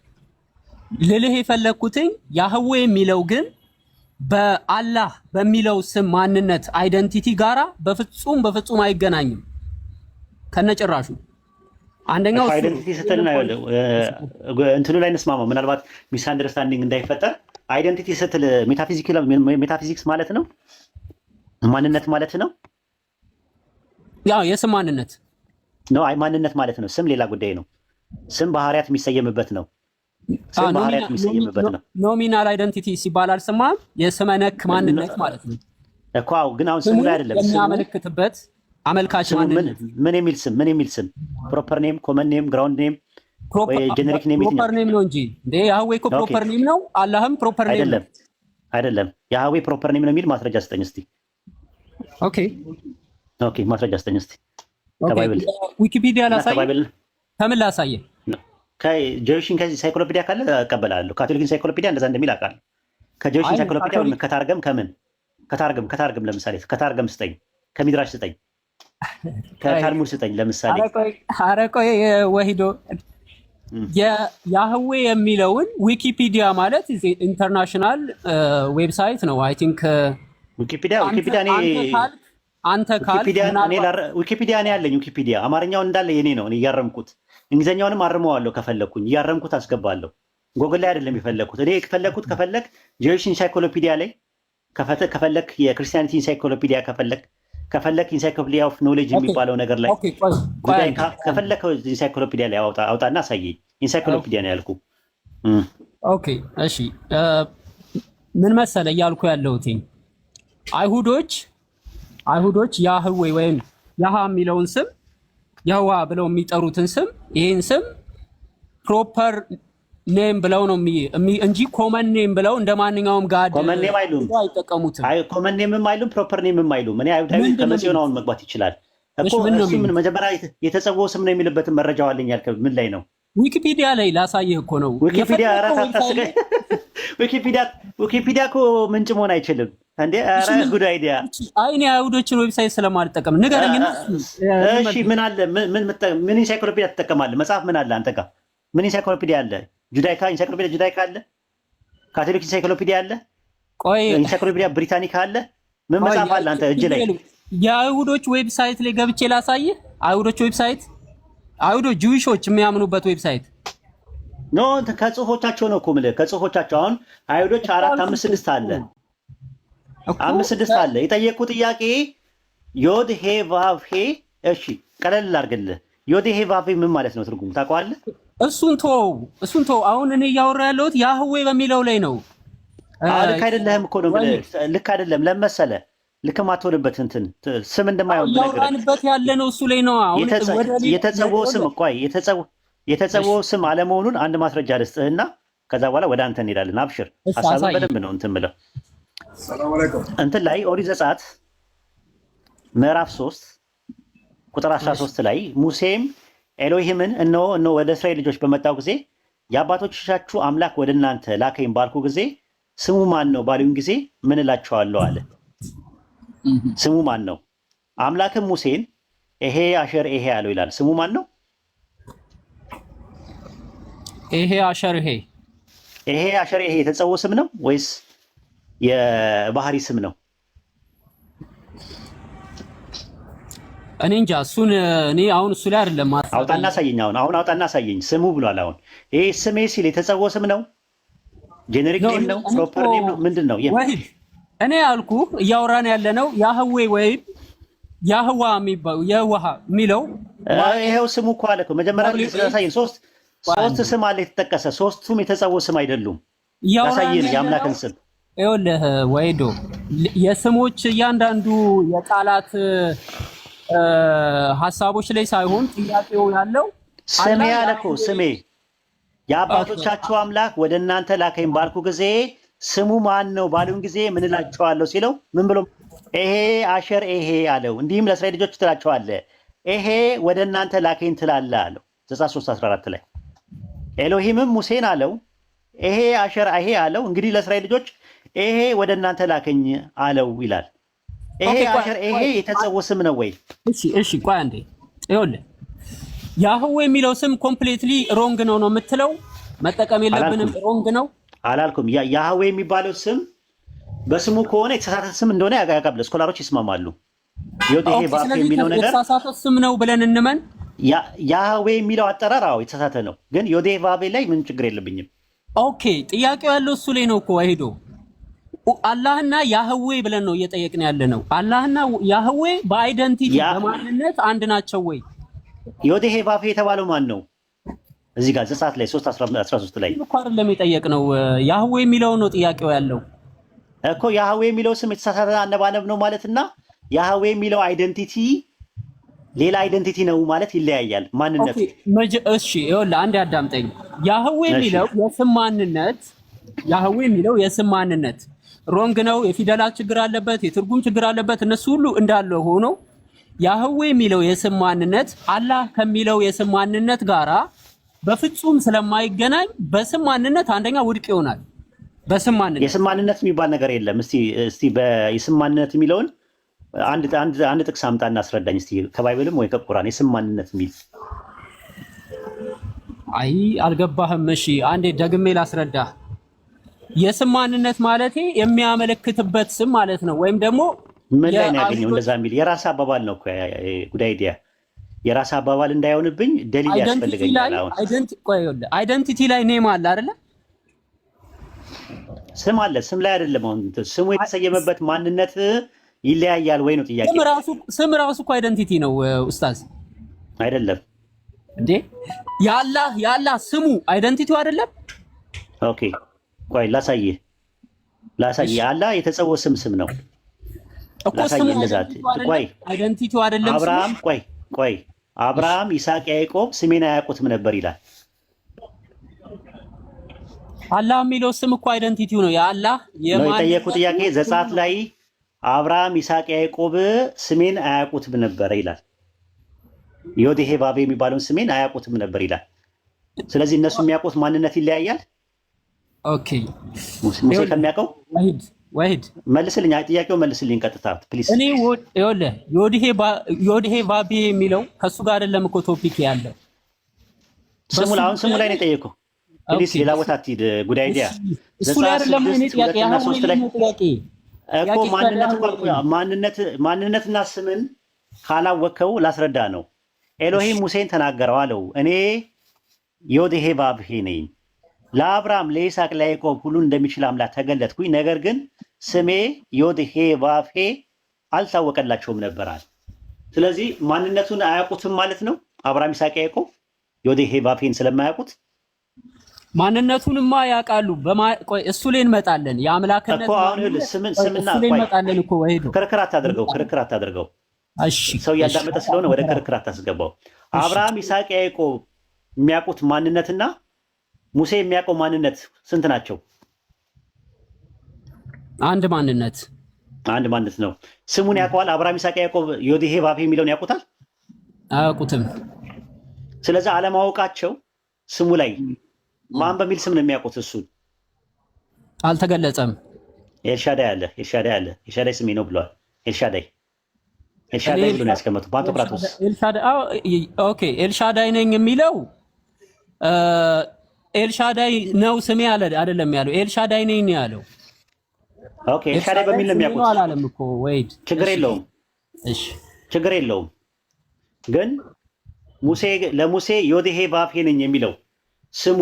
ልልህ የፈለግኩትኝ ያህዌ የሚለው ግን በአላህ በሚለው ስም ማንነት አይደንቲቲ ጋራ በፍጹም አይገናኝም ከነጭራሹ። አንደኛው አይደንቲቲ ስትልና እንትኑ ላይ እንስማማው፣ ምናልባት ሚስ አንደርስታንዲንግ እንዳይፈጠር። አይደንቲቲ ስትል ሜታፊዚክስ ማለት ነው፣ ማንነት ማለት ነው። ያው የስም ማንነት ነው። ማንነት ማለት ነው። ስም ሌላ ጉዳይ ነው። ስም ባህሪያት የሚሰየምበት ነው። ኖሚናል አይደንቲቲ ሲባል አልሰማህም? የስመ ነክ ማንነት ማለት ነው እኮ። ግን አሁን ስሙ ላይ አይደለም የሚያመለክትበት አመልካች ማንነት። ምን የሚል ስም? ፕሮፐር ኔም፣ ኮመን ኔም፣ ግራውንድ ኔም ወይ ጀነሪክ ኔም? ፕሮፐር ኔም ነው እንጂ ያህዌ እኮ ፕሮፐር ኔም ነው። አላህም ፕሮፐር ኔም አይደለም። ያህዌ ፕሮፐር ኔም ነው የሚል ማስረጃ ስጠኝ እስቲ። ኦኬ ማስረጃ ስጠኝ እስቲ። ከባይብል ዊኪፒዲያ ላሳየህ? ከምን ላሳየህ? ከጆይሽ ኢንሳይክሎፒዲያ ካለ እቀበላለሁ። ካቶሊክ ኢንሳይክሎፒዲያ እንደዛ እንደሚል አውቃለሁ። ከጆይሽ ኢንሳይክሎፒዲያ ወይም ከታርገም ለምሳሌ ከታርገም ስጠኝ፣ ከሚድራሽ ስጠኝ፣ ከታልሙድ ስጠኝ ለምሳሌ። ኧረ ቆይ ወሂዶ ያህዌ የሚለውን ዊኪፒዲያ ማለት ኢንተርናሽናል ዌብሳይት ነው። አይ ቲንክ ዊኪፒዲያ ዊኪፒዲያ እኔ ያለኝ ዊኪፒዲያ አማርኛውን እንዳለ የኔ ነው። እኔ እያረምኩት እንግሊዝኛውንም አርመዋለሁ። ከፈለኩኝ እያረምኩት አስገባለሁ። ጎግል ላይ አይደለም የፈለኩት። እኔ ከፈለክ ጆይሽ ኢንሳይክሎፒዲያ ላይ ከፈለክ የክርስቲያኒቲ ኢንሳይክሎፒዲያ ከፈለክ ኢንሳይክሎፒዲያ ኦፍ ኖሌጅ የሚባለው ነገር ላይ ጉዳይ ከፈለክ ኢንሳይክሎፒዲያ ላይ አውጣና አሳየኝ። ኢንሳይክሎፒዲያ ነው ያልኩ። ኦኬ እሺ፣ ምን መሰለህ እያልኩ ያለሁት አይሁዶች ያህዌ ወይም ያሃ የሚለውን ስም ያህዋ ብለው የሚጠሩትን ስም ይህን ስም ፕሮፐር ኔም ብለው ነው እንጂ ኮመን ኔም ብለው እንደ ማንኛውም ጋድ ኮመን ኔም አይሉም፣ አይጠቀሙትም። ኮመን ኔምም አይሉም፣ ፕሮፐር ኔምም አይሉም። እኔ አይሁዳዊ ከመጽዮናውን መግባት ይችላል እኮ። እሱ ምን መጀመሪያ የተጸውዖ ስም ነው የሚልበትን መረጃው አለኝ ያልከው ምን ላይ ነው? ዊኪፒዲያ ላይ ላሳየህ እኮ ነው። ዊኪፒዲያ እኮ ምንጭ መሆን አይችልም እንዴ? ኧረ ጉድ አይዲያ። አይ እኔ አይሁዶችን ዌብሳይት ስለማልጠቀም ንገረኝና። እሺ ምን አለ? ምን ኢንሳይክሎፒዲያ ትጠቀማለህ? መጽሐፍ ምን አለ አንተ ጋር? ምን ኢንሳይክሎፒዲያ አለ? ኢንሳይክሎፒዲያ ጁዳይካ አለ? ካቶሊክ ኢንሳይክሎፒዲያ አለ፣ ቆይ ኢንሳይክሎፒዲያ ብሪታኒካ አለ። ምን መጽሐፍ አለ አንተ እጅ ላይ? የአይሁዶች ዌብሳይት ላይ ገብቼ ላሳይህ። አይሁዶች ዌብሳይት፣ አይሁዶች ጁዊሾች የሚያምኑበት ዌብሳይት ኖ ከጽሁፎቻቸው ነው እኮ የምልህ። ከጽሁፎቻቸው አሁን አይሁዶች 4 5 6 አለ 5 6 አለ። የጠየቁ ጥያቄ ዮድ ሄ ቫቭ ሄ። እሺ ቀለል ላድርግልህ። ዮድ ሄ ቫቭ ምን ማለት ነው? ትርጉም ታውቀዋለህ? እሱን ተው። አሁን እኔ እያወራ ያለሁት ያህዌ በሚለው ላይ ነው። ልክ አይደለህም እኮ ነው የምልህ። ልክ አይደለም። ለምን መሰለህ? ልክ ማትሆንበት እንትን ስም እንደማይሆን ነገር ያወራንበት ያለ ነው። እሱ ላይ ነው አሁን የተጸውዖ ስም ቆይ የተጸውዖ ስም አለመሆኑን አንድ ማስረጃ ልስጥህና ከዛ በኋላ ወደ አንተ እንሄዳለን። አብሽር። ሐሳብን በደንብ ነው እንትን ብለው እንትን ላይ ኦሪት ዘጸአት ምዕራፍ 3 ቁጥር 13 ላይ ሙሴም ኤሎሂምን እነሆ ወደ እስራኤል ልጆች በመጣው ጊዜ የአባቶቻችሁ አምላክ ወደ እናንተ ላከኝ ባልኩ ጊዜ ስሙ ማን ነው ባሉኝ ጊዜ ምን እላቸዋለሁ አለ። ስሙ ማን ነው? አምላክም ሙሴን ይሄ አሸር ይሄ አለው ይላል። ስሙ ማን ነው? ይሄ አሸር ይሄ የተጸውዖ ስም ነው ወይስ የባህሪ ስም ነው? እኔ እንጃ። እሱን እኔ አሁን እሱ ላይ አይደለም። አውጣና አሳየኝ። አሁን አውጣና አሳየኝ። ስሙ ብሏል። አሁን ይሄ ስሜ ሲል የተጸውዖ ስም ነው? ጄኔሪክ ኔም ነው? ፕሮፐር ኔም ነው? ምንድን ነው? እኔ ያልኩህ እያወራን ያለ ነው ያህዌ ወይም ያህዋ የሚለው ይሄው ስሙ እኮ አለ እኮ መጀመሪያ ስለሳየን ሶስት ስም አለ የተጠቀሰ። ሶስቱም የተጸውዖ ስም አይደሉም። ያሳየን የአምላክን ስም። ይኸውልህ ወይዶ የስሞች እያንዳንዱ የቃላት ሐሳቦች ላይ ሳይሆን ጥያቄው ያለው ስሜ አለ እኮ ስሜ የአባቶቻችሁ አምላክ ወደ እናንተ ላከኝ ባልኩ ጊዜ ስሙ ማን ነው ባሉን ጊዜ ምን እላቸዋለሁ ሲለው ምን ብሎ ይሄ አሸር ይሄ አለው። እንዲህም ለእስራኤል ልጆች ትላቸዋለህ ይሄ ወደ እናንተ ላከኝ ትላለህ አለው። ዘጸአት 3:14 ላይ ኤሎሂምም ሙሴን አለው ይሄ አሸር ይሄ አለው። እንግዲህ ለእስራኤል ልጆች ይሄ ወደ እናንተ ላከኝ አለው ይላል። ይሄ አሸር ይሄ የተጸውዖ ስም ነው ወይ? እሺ ቆይ አንዴ። ይኸውልህ ያህዌ የሚለው ስም ኮምፕሊትሊ ሮንግ ነው የምትለው? መጠቀም የለብንም ሮንግ ነው አላልኩም። ያህዌ የሚባለው ስም በስሙ ከሆነ የተሳሳተ ስም እንደሆነ ያቃብለ ስኮላሮች ይስማማሉ። ዮዴሄ ቫቭ የሚለው ነገር የተሳሳተ ስም ነው ብለን እንመን። ያህዌ የሚለው አጠራር አዎ የተሳሳተ ነው፣ ግን ዮዴሄ ቫቭ ላይ ምን ችግር የለብኝም። ኦኬ ጥያቄው ያለው እሱ ላይ ነው እኮ አይዶ አላህና ያህዌ ብለን ነው እየጠየቅን ያለ ነው። አላህና ያህዌ በአይደንቲቲ በማንነት አንድ ናቸው ወይ? ዮዴሄ ቫቭ የተባለው ማን ነው? እዚህ ጋር ዘጸአት ላይ 3:13 ላይ እኮ አይደለም የጠየቅነው። ያህዌ የሚለው ነው ጥያቄው ያለው እኮ። ያህዌ የሚለው ስም የተሳሳተ አነባነብ ነው ማለትና ያህዌ የሚለው አይደንቲቲ ሌላ አይደንቲቲ ነው ማለት ይለያያል። ማንነት እሺ ይኸውልህ አንዴ አዳምጠኝ። ያህዌ የሚለው የስም ማንነት ሮንግ ነው። የፊደላት ችግር አለበት፣ የትርጉም ችግር አለበት። እነሱ ሁሉ እንዳለ ሆኖ ያህዌ የሚለው የስም ማንነት አላህ ከሚለው የስም ማንነት ጋራ በፍጹም ስለማይገናኝ በስም ማንነት አንደኛ ውድቅ ይሆናል። በስም ማንነት የስም ማንነት የሚባል ነገር የለም። እስቲ በየስም ማንነት የሚለውን አንድ ጥቅስ አምጣና አስረዳኝ እስቲ ከባይብልም ወይ ከቁርአን የስም ማንነት የሚል። አይ አልገባህም። እሺ አንዴ ደግሜ ላስረዳ። የስም ማንነት ማለቴ የሚያመለክትበት ስም ማለት ነው። ወይም ደግሞ ምን ላይ ነው ያገኘው እንደዛ የሚል? የራስ አባባል ነው እኮ ጉዳይ ዲያ የራስ አባባል እንዳይሆንብኝ ደሊል ያስፈልገኛል። አሁን አይደንቲቲ ላይ ኔም አለ አይደለ? ስም አለ። ስም ላይ አይደለም። አሁን ስሙ የተሰየመበት ማንነት ይለያያል ወይ ነው ጥያቄ። ስም ራሱ እኮ አይደንቲቲ ነው ኡስታዝ። አይደለም እንዴ? የአላህ ስሙ አይደንቲቲው አይደለም? ኦኬ ቆይ ላሳይህ። አላህ የተጸውዖ ስም ነው እኮ። ስሙ ቆይ አይደንቲቲው አይደለም። አብርሃም ቆይ አብርሃም፣ ይስሐቅ፣ ያዕቆብ ስሜን አያውቁትም ነበር ይላል። አላህ የሚለው ስም እኮ አይደንቲቲው ነው። የአላህ የጠየቁ ጥያቄ ዘጸአት ላይ አብርሃም፣ ይስሐቅ፣ ያዕቆብ ስሜን አያውቁትም ነበር ይላል። ዮዴሄ ቫቭ የሚባለውን ስሜን አያውቁትም ነበር ይላል። ስለዚህ እነሱ የሚያውቁት ማንነት ይለያያል። ኦኬ ሙሴ ከሚያውቀው ዋሂድ መልስልኝ። ጥያቄው መልስልኝ ቀጥታ ፕሊዝ። እኔ ይኸውልህ ዮዴሄ ቫቭ የሚለው ከሱ ጋር አይደለም እኮ ቶፒክ ያለው። ስሙ ላይ ነው የጠየቀው። ፕሊስ ሌላ ቦታ አትሂድ። ጉድ አይዲያ እሱ ላይ አይደለም እኔ ጥያቄ ያሁን ነው ጥያቄ እኮ ማንነትና ስምን ካላወቀው ላስረዳ ነው። ኤሎሂም ሙሴን ተናገረው አለው፣ እኔ ዮድሄ ቫብሄ ነኝ፣ ለአብርሃም ለይስሐቅ ለያዕቆብ ሁሉን እንደሚችል አምላክ ተገለጥኩኝ፣ ነገር ግን ስሜ ዮድሄ ቫብሄ አልታወቀላቸውም ነበራል። ስለዚህ ማንነቱን አያውቁትም ማለት ነው። አብርሃም፣ ይስሐቅ፣ ያዕቆብ ዮድሄ ቫብሄን ስለማያውቁት ማንነቱንማ ያውቃሉ። እሱ ላይ እንመጣለን። የአምላክነት እኮ አሁን ስምና እሱ ላይ እንመጣለን እኮ ወይዶ ክርክር አታድርገው። እሺ ሰው እያዳመጠ ስለሆነ ወደ ክርክር አታስገባው። አብርሃም፣ ይስሐቅ፣ ያዕቆብ የሚያውቁት ማንነትና ሙሴ የሚያውቀው ማንነት ስንት ናቸው? አንድ ማንነት ነው። ስሙን ያውቀዋል? አብርሃም፣ ይስሐቅ፣ ያዕቆብ ዮድሄ ቫብሄ የሚለውን ያውቁታል? አያውቁትም። ስለዚህ አለማወቃቸው ስሙ ላይ ማን በሚል ስም ነው የሚያውቁት? እሱን አልተገለጸም። ኤልሻዳይ አለ። ኤልሻዳይ ስሜ ነው ብለዋል። ኤልሻዳይ ብሎ ነው ያስቀመጡት ፓንቶክራቶስ። ኦኬ ኤልሻዳይ ነኝ የሚለው ኤልሻዳይ ነው ስሜ አለ አይደለም ያለው። ኤልሻዳይ ነኝ ነው ያለው። ኦኬ ኤልሻዳይ በሚል ነው የሚያውቁት አላለም እኮ ወይድ። ችግር የለውም። ግን ለሙሴ ዮድሄ ቫብሄ ነኝ የሚለው ስሙ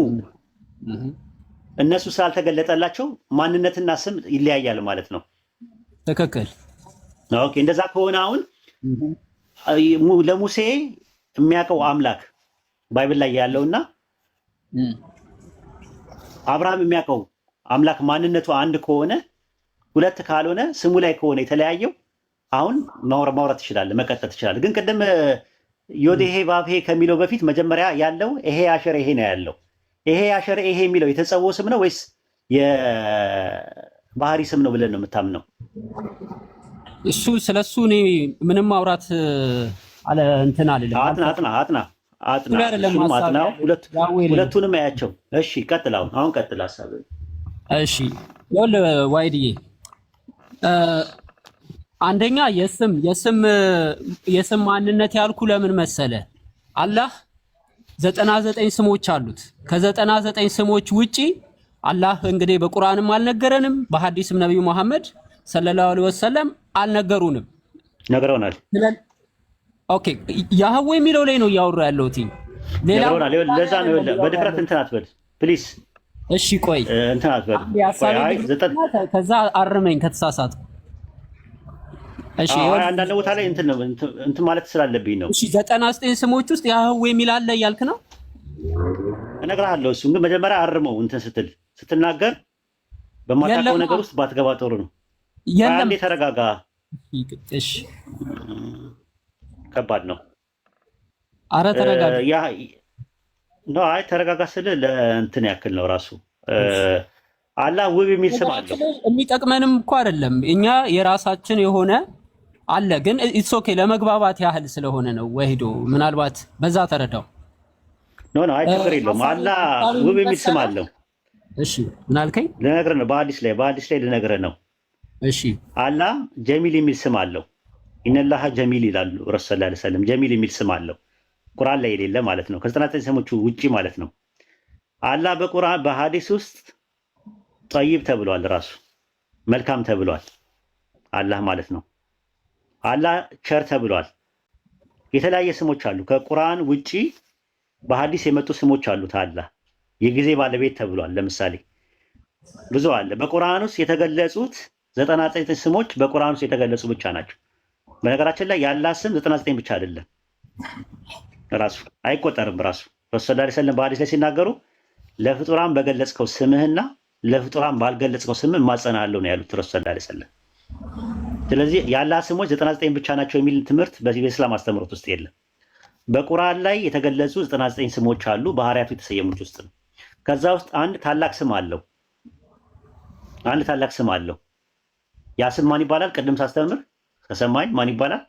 እነሱ ስላልተገለጠላቸው ማንነትና ስም ይለያያል ማለት ነው። ትክክል። ኦኬ እንደዛ ከሆነ አሁን ለሙሴ የሚያውቀው አምላክ ባይብል ላይ ያለውና አብርሃም የሚያውቀው አምላክ ማንነቱ አንድ ከሆነ ሁለት ካልሆነ ስሙ ላይ ከሆነ የተለያየው አሁን ማውራት ትችላለህ፣ መቀጠል ትችላለህ። ግን ቅድም ዮድሄ ቫብሄ ከሚለው በፊት መጀመሪያ ያለው ይሄ አሸር ይሄ ነው ያለው። ይሄ አሸር ይሄ የሚለው የተጸውዖ ስም ነው ወይስ የባህሪ ስም ነው ብለን ነው የምታምነው? ስለሱ እኔ ምንም ማውራት አለ እንትን አለለም። አጥና ሁለቱንም አያቸው። እሺ ቀጥል። አሁን ቀጥል ሐሳብ። እሺ ይኸውልህ ዋይድዬ፣ አንደኛ የስም ማንነት ያልኩ ለምን መሰለ? አላህ 99 ስሞች አሉት። ከ99 ስሞች ውጪ አላህ እንግዲህ በቁርአንም አልነገረንም፣ በሐዲስም ነብዩ መሐመድ ሰለላሁ ዐለይሂ ወሰለም አልነገሩንም። ነግረውናል። ኦኬ ያህዌ የሚለው ላይ ነው እያወራ ያለሁት። ነግረውናል። ለዛ ነው በድፍረት እንትን አትበል ፕሊስ። እሺ ቆይ እንትን አትበል። ከዛ አርመኝ ከተሳሳትኩ። እሺ አንዳንድ ቦታ ላይ እንትን ማለት ስላለብኝ ነው። እሺ 99 ስሞች ውስጥ ያህዌ የሚል አለ እያልክ ነው? እነግርሃለሁ። እሱን ግን መጀመሪያ አርመው እንትን ስትናገር በማታውቀው ነገር ውስጥ ባትገባ ጥሩ ነው። አንዴ ተረጋጋ። እሺ ከባድ ነው። አረ ተረጋጋ። አይ ተረጋጋ ስል ለእንትን ያክል ነው ራሱ አላህ ውብ የሚል ስም አለው። የሚጠቅመንም እኮ አይደለም እኛ የራሳችን የሆነ አለ፣ ግን ኢትስ ኦኬ ለመግባባት ያህል ስለሆነ ነው። ወሂዶ ምናልባት በዛ ተረዳው። አይ ችግር የለውም። አላህ ውብ የሚል ስም አለው። እሺ ምን አልከኝ? ልነግርህ ነው። በሐዲስ ላይ ልነግርህ ነው። እሺ አላህ ጀሚል የሚል ስም አለው። ኢነላህ ጀሚል ይላሉ ረሱል ሰለላሁ ዐለይሂ ወሰለም። ጀሚል የሚል ስም አለው ቁርአን ላይ የሌለ ማለት ነው። ከ99 ስሞቹ ውጪ ማለት ነው። አላህ በቁርአን በሐዲስ ውስጥ ጠይብ ተብሏል፣ ራሱ መልካም ተብሏል። አላህ ማለት ነው። አላህ ቸር ተብሏል። የተለያየ ስሞች አሉ። ከቁርአን ውጪ በሐዲስ የመጡ ስሞች አሉት። አላህ የጊዜ ባለቤት ተብሏል። ለምሳሌ ብዙ አለ። በቁርአን ውስጥ የተገለጹት 99 ስሞች በቁርአን ውስጥ የተገለጹ ብቻ ናቸው። በነገራችን ላይ የአላህ ስም 99 ብቻ አይደለም፣ ራሱ አይቆጠርም። ራሱ ረሱል ሰለላሁ ዐለይሂ ወሰለም በሐዲስ ላይ ሲናገሩ ለፍጡራን በገለጽከው ስምህና ለፍጡራን ባልገለጽከው ስምህ እማጸናለሁ ነው ያሉት ረሱል ሰለላሁ ዐለይሂ ወሰለም። ስለዚህ የአላህ ስሞች 99 ብቻ ናቸው የሚል ትምህርት በዚህ በእስላም አስተምህሮት ውስጥ የለም። በቁርአን ላይ የተገለጹ 99 ስሞች አሉ፣ ባህሪያቱ የተሰየሙት ውስጥ ነው። ከዛ ውስጥ አንድ ታላቅ ስም አለው። ያ ስም ማን ይባላል? ቅድም ሳስተምር ከሰማኝ ማን ይባላል?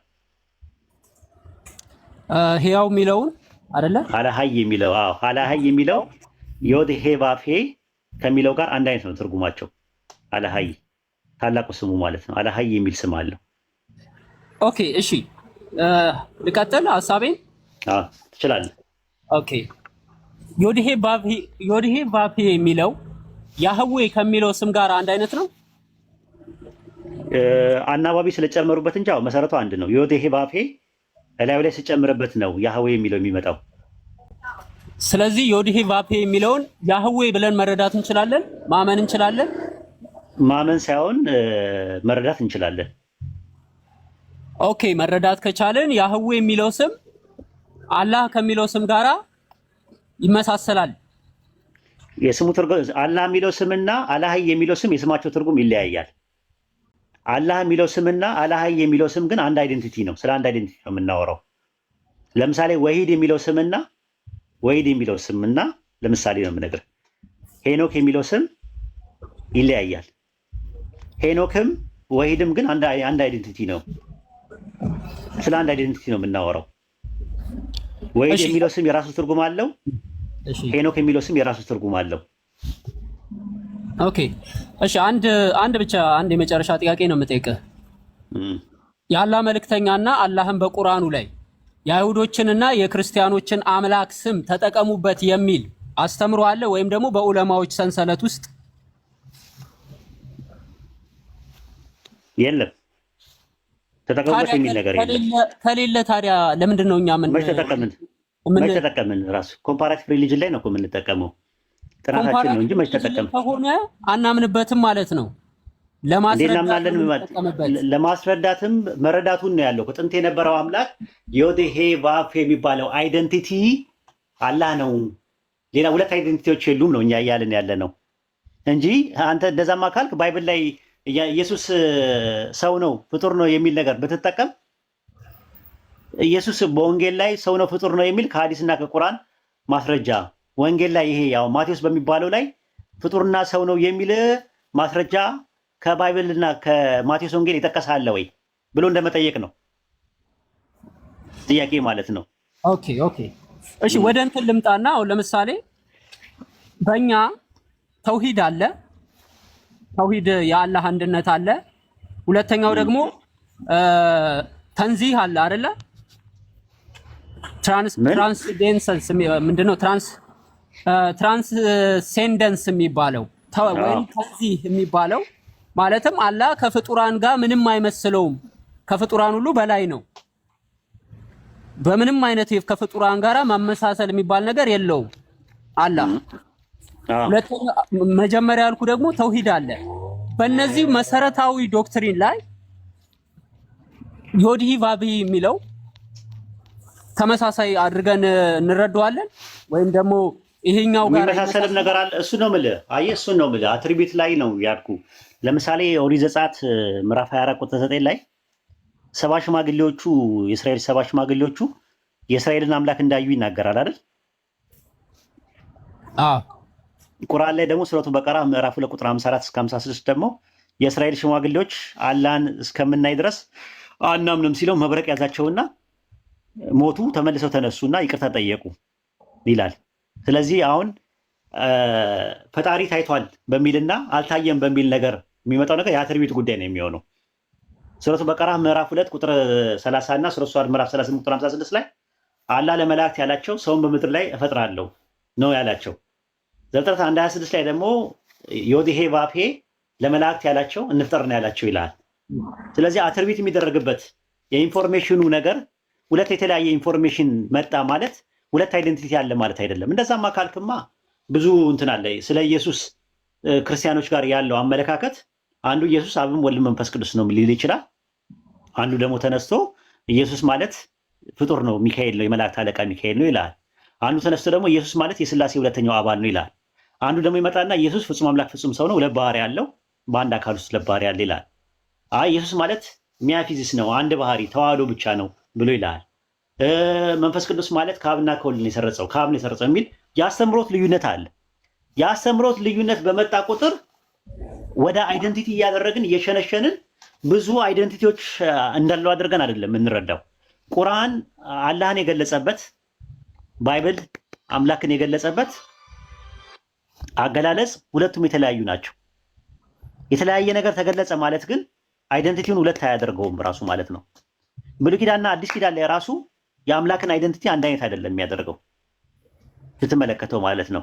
ህያው የሚለውን አይደለ? አላሃይ የሚለው አላሃይ የሚለው ዮድሄ ቫብሄ ከሚለው ጋር አንድ አይነት ነው ትርጉማቸው። አላሃይ ታላቁ ስሙ ማለት ነው። አላሃይ የሚል ስም አለው። ኦኬ እሺ ልቀጥል ሐሳቤን? ትችላለህ። ኦኬ ዮድሄ ቫፔ የሚለው ያህዌ ከሚለው ስም ጋር አንድ አይነት ነው። አናባቢ ስለጨመሩበት እንጂ መሰረቱ አንድ ነው። ዮዴሄ ቫፔ እላዩ ላይ ሲጨምርበት ነው ያህዌ የሚለው የሚመጣው። ስለዚህ ዮድሄ ቫፔ የሚለውን ያህዌ ብለን መረዳት እንችላለን፣ ማመን እንችላለን። ማመን ሳይሆን መረዳት እንችላለን። ኦኬ፣ መረዳት ከቻለን ያህዌ የሚለው ስም አላህ ከሚለው ስም ጋራ ይመሳሰላል። የስሙ ትርጉም አላህ የሚለው ስምና አላህ የሚለው ስም የስማቸው ትርጉም ይለያያል። አላህ የሚለው ስምና አላህ የሚለው ስም ግን አንድ አይደንቲቲ ነው። ስለ አንድ አይደንቲቲ ነው የምናወራው። ለምሳሌ ወሂድ የሚለው ስምና ለምሳሌ ነው የምነግርህ። ሄኖክ የሚለው ስም ይለያያል። ሄኖክም ወሂድም ግን አንድ አይደንቲቲ ነው። ስለ አንድ አይደንቲቲ ነው የምናወራው። ወሂድ የሚለው ስም የራሱ ትርጉም አለው። ሄኖክ የሚለው ስም የራሱ ትርጉም አለው። ኦኬ፣ እሺ፣ አንድ የመጨረሻ ጥያቄ ነው የምጠይቅህ። የአላህ መልእክተኛና አላህን በቁርአኑ ላይ የአይሁዶችንና የክርስቲያኖችን አምላክ ስም ተጠቀሙበት የሚል አስተምሮ አለ ወይም ደግሞ በዑለማዎች ሰንሰለት ውስጥ የለም? ተጠቀሙበት የሚል ነገር የለም። ከሌለ ታዲያ ለምንድን ነው እኛ መች ተጠቀምን? ራሱ ኮምፓራቲቭ ሪሊጅን ላይ ነው እኮ የምንጠቀመው። ጥናታችን ነው እንጂ መች ተጠቀምን ከሆነ አናምንበትም ማለት ነው። ለማስረዳትም መረዳቱን ነው ያለው። ጥንት የነበረው አምላክ ዮዴሄ ቫፔ የሚባለው አይደንቲቲ አላህ ነው። ሌላ ሁለት አይደንቲቲዎች የሉም ነው እኛ እያልን ያለ ነው እንጂ አንተ እንደዛማ ካልክ ባይብል ላይ ኢየሱስ ሰው ነው ፍጡር ነው የሚል ነገር ብትጠቀም፣ ኢየሱስ በወንጌል ላይ ሰው ነው ፍጡር ነው የሚል ከሐዲስና ከቁርአን ማስረጃ ወንጌል ላይ ይሄ ያው ማቴዎስ በሚባለው ላይ ፍጡርና ሰው ነው የሚል ማስረጃ ከባይብልና ከማቴዎስ ወንጌል ይጠቀሳል ወይ ብሎ እንደመጠየቅ ነው ጥያቄ ማለት ነው። ኦኬ እሺ፣ ወደ እንትን ልምጣና አሁን ለምሳሌ በእኛ ተውሂድ አለ። ተውሂድ የአላህ አንድነት አለ። ሁለተኛው ደግሞ ተንዚህ አለ አይደለ? ትራንስደንሰንስ ምንድነው? ትራንስሴንደንስ የሚባለው ወይም ተንዚህ የሚባለው ማለትም አላህ ከፍጡራን ጋር ምንም አይመስለውም። ከፍጡራን ሁሉ በላይ ነው። በምንም አይነት ከፍጡራን ጋር ማመሳሰል የሚባል ነገር የለውም አላህ። ሁለተኛ መጀመሪያ ያልኩ ደግሞ ተውሂድ አለ። በእነዚህ መሰረታዊ ዶክትሪን ላይ ዮድሂ ቫፔ የሚለው ተመሳሳይ አድርገን እንረዳዋለን ወይም ደግሞ ይሄኛው ጋር የሚመሳሰልም ነገር አለ። እሱ ነው የምልህ። አየህ፣ እሱ ነው የምልህ። አትሪቢዩት ላይ ነው ያልኩ። ለምሳሌ ኦሪት ዘጸአት ምዕራፍ 24 ቁጥር 9 ላይ የእስራኤል ሰባ ሽማግሌዎቹ የእስራኤልን አምላክ እንዳዩ ይናገራል አይደል? ቁርአን ላይ ደግሞ ሱረቱ በቀራ ምዕራፍ 2 ቁጥር 54 እስከ 56 ደግሞ የእስራኤል ሽማግሌዎች አላህን እስከምናይ ድረስ አናምንም ሲለው መብረቅ ያዛቸውና ሞቱ፣ ተመልሰው ተነሱና ይቅርታ ጠየቁ ይላል። ስለዚህ አሁን ፈጣሪ ታይቷል በሚልና አልታየም በሚል ነገር የሚመጣው ነገር የአትሪቢዩት ጉዳይ ነው የሚሆነው። ሱረቱ በቀራ ምዕራፍ 2 ቁጥር 30 እና ሱረቱ ሷድ ምዕራፍ 38 ቁጥር 56 ላይ አላህ ለመላእክት ያላቸው ሰውን በምድር ላይ እፈጥራለሁ ነው ያላቸው። ዘፍጥረት 1:26 ላይ ደግሞ ዮድሄ ቫፔ ለመላእክት ያላቸው እንፍጠር ነው ያላቸው ይላል። ስለዚህ አትሪቢዩት የሚደረግበት የኢንፎርሜሽኑ ነገር ሁለት የተለያየ ኢንፎርሜሽን መጣ ማለት ሁለት አይደንቲቲ አለ ማለት አይደለም። እንደዛማ ካልክማ ብዙ እንትን አለ። ስለ ኢየሱስ ክርስቲያኖች ጋር ያለው አመለካከት አንዱ ኢየሱስ አብም ወልድም መንፈስ ቅዱስ ነው ሊል ይችላል። አንዱ ደግሞ ተነስቶ ኢየሱስ ማለት ፍጡር ነው፣ ሚካኤል ነው፣ የመላእክት አለቃ ሚካኤል ነው ይላል። አንዱ ተነስቶ ደግሞ ኢየሱስ ማለት የሥላሴ ሁለተኛው አባል ነው ይላል። አንዱ ደግሞ ይመጣና ኢየሱስ ፍጹም አምላክ ፍጹም ሰው ነው፣ ሁለት ባህሪ ያለው በአንድ አካል ውስጥ ሁለት ባህሪ ያለ ይላል። ኢየሱስ ማለት ሚያፊዚስ ነው፣ አንድ ባህሪ ተዋህዶ ብቻ ነው ብሎ ይላል። መንፈስ ቅዱስ ማለት ከአብና ከወልድ ነው የሰረጸው፣ ከአብ ነው የሰረጸው የሚል የአስተምሮት ልዩነት አለ። የአስተምሮት ልዩነት በመጣ ቁጥር ወደ አይደንቲቲ እያደረግን እየሸነሸንን ብዙ አይደንቲቲዎች እንዳለው አድርገን አይደለም የምንረዳው። ቁርአን አላህን የገለጸበት፣ ባይብል አምላክን የገለጸበት አገላለጽ ሁለቱም የተለያዩ ናቸው። የተለያየ ነገር ተገለጸ ማለት ግን አይደንቲቲውን ሁለት አያደርገውም ራሱ ማለት ነው። ብሉይ ኪዳንና አዲስ ኪዳን ላይ ራሱ የአምላክን አይደንቲቲ አንድ አይነት አይደለም የሚያደርገው። ስትመለከተው ማለት ነው።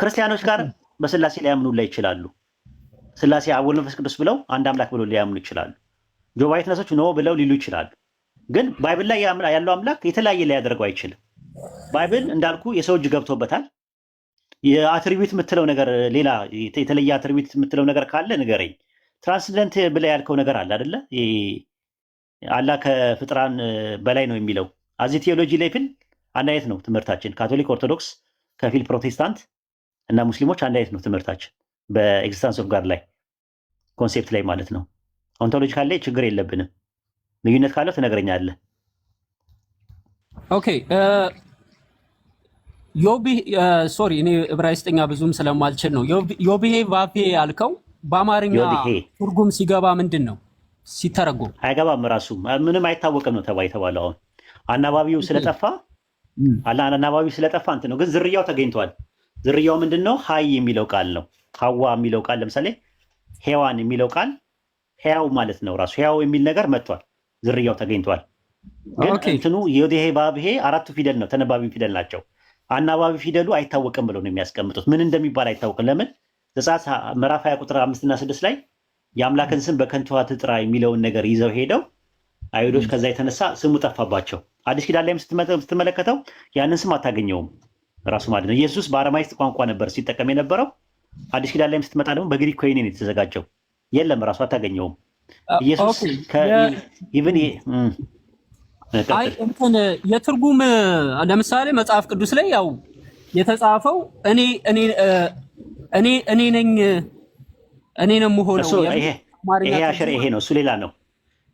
ክርስቲያኖች ጋር በስላሴ ሊያምኑ ላይ ይችላሉ። ስላሴ አብ ወልድ መንፈስ ቅዱስ ብለው አንድ አምላክ ብለው ሊያምኑ ይችላሉ። ጆባ ዊትነሶች ኖ ብለው ሊሉ ይችላሉ። ግን ባይብል ላይ ያለው አምላክ የተለያየ ሊያደርገው አይችልም። ባይብል እንዳልኩ የሰው እጅ ገብቶበታል። የአትሪቢዩት የምትለው ነገር ሌላ የተለየ አትሪቢዩት የምትለው ነገር ካለ ንገረኝ። ትራንስደንት ብለህ ያልከው ነገር አለ አይደለ? አላህ ከፍጥራን በላይ ነው የሚለው አዚ ቴዎሎጂ ሌቭል አንድ አይነት ነው ትምህርታችን። ካቶሊክ፣ ኦርቶዶክስ፣ ከፊል ፕሮቴስታንት እና ሙስሊሞች አንድ አይነት ነው ትምህርታችን በኤግዚስተንስ ኦፍ ጋድ ላይ ኮንሴፕት ላይ ማለት ነው። ኦንቶሎጂካል ላይ ችግር የለብንም። ልዩነት ካለው ትነግረኛለህ። ኦኬ ሶሪ እኔ ዕብራይስጥኛ ብዙም ስለማልችል ነው። ዮብሄ ቫፌ ያልከው በአማርኛ ትርጉም ሲገባ ምንድን ነው ሲተረጎም? አይገባም። ራሱ ምንም አይታወቅም ነው የተባለው። አሁን አናባቢው ስለጠፋ አናባቢው ስለጠፋ እንትን ነው። ግን ዝርያው ተገኝቷል። ዝርያው ምንድን ነው? ሀይ የሚለው ቃል ነው። ሀዋ የሚለው ቃል ለምሳሌ ሔዋን የሚለው ቃል ሕያው ማለት ነው። ራሱ ሕያው የሚል ነገር መጥቷል። ዝርያው ተገኝቷል። ግን እንትኑ ዮዴሄ ባብሄ አራቱ ፊደል ነው፣ ተነባቢ ፊደል ናቸው። አናባቢ ፊደሉ አይታወቅም ብለው ነው የሚያስቀምጡት። ምን እንደሚባል አይታወቅም። ለምን? ዘጸአት ምዕራፍ 20 ቁጥር 5 እና 6 ላይ የአምላክን ስም በከንቱ አትጥራ የሚለውን ነገር ይዘው ሄደው አይሁዶች ከዛ የተነሳ ስሙ ጠፋባቸው። አዲስ ኪዳን ላይም ስትመለከተው ያንን ስም አታገኘውም ራሱ ማለት ነው። ኢየሱስ በአረማይስጥ ቋንቋ ነበር ሲጠቀም የነበረው። አዲስ ኪዳን ላይም ስትመጣ ደግሞ በግሪክ ኮይኔ ነው የተዘጋጀው። የለም ራሱ አታገኘውም። ኢየሱስ ኢቭን እንትን የትርጉም ለምሳሌ መጽሐፍ ቅዱስ ላይ ያው የተጻፈው እኔ ነኝ እኔ ነው የምሆነው። ይሄ አሸር ይሄ ነው፣ እሱ ሌላ ነው።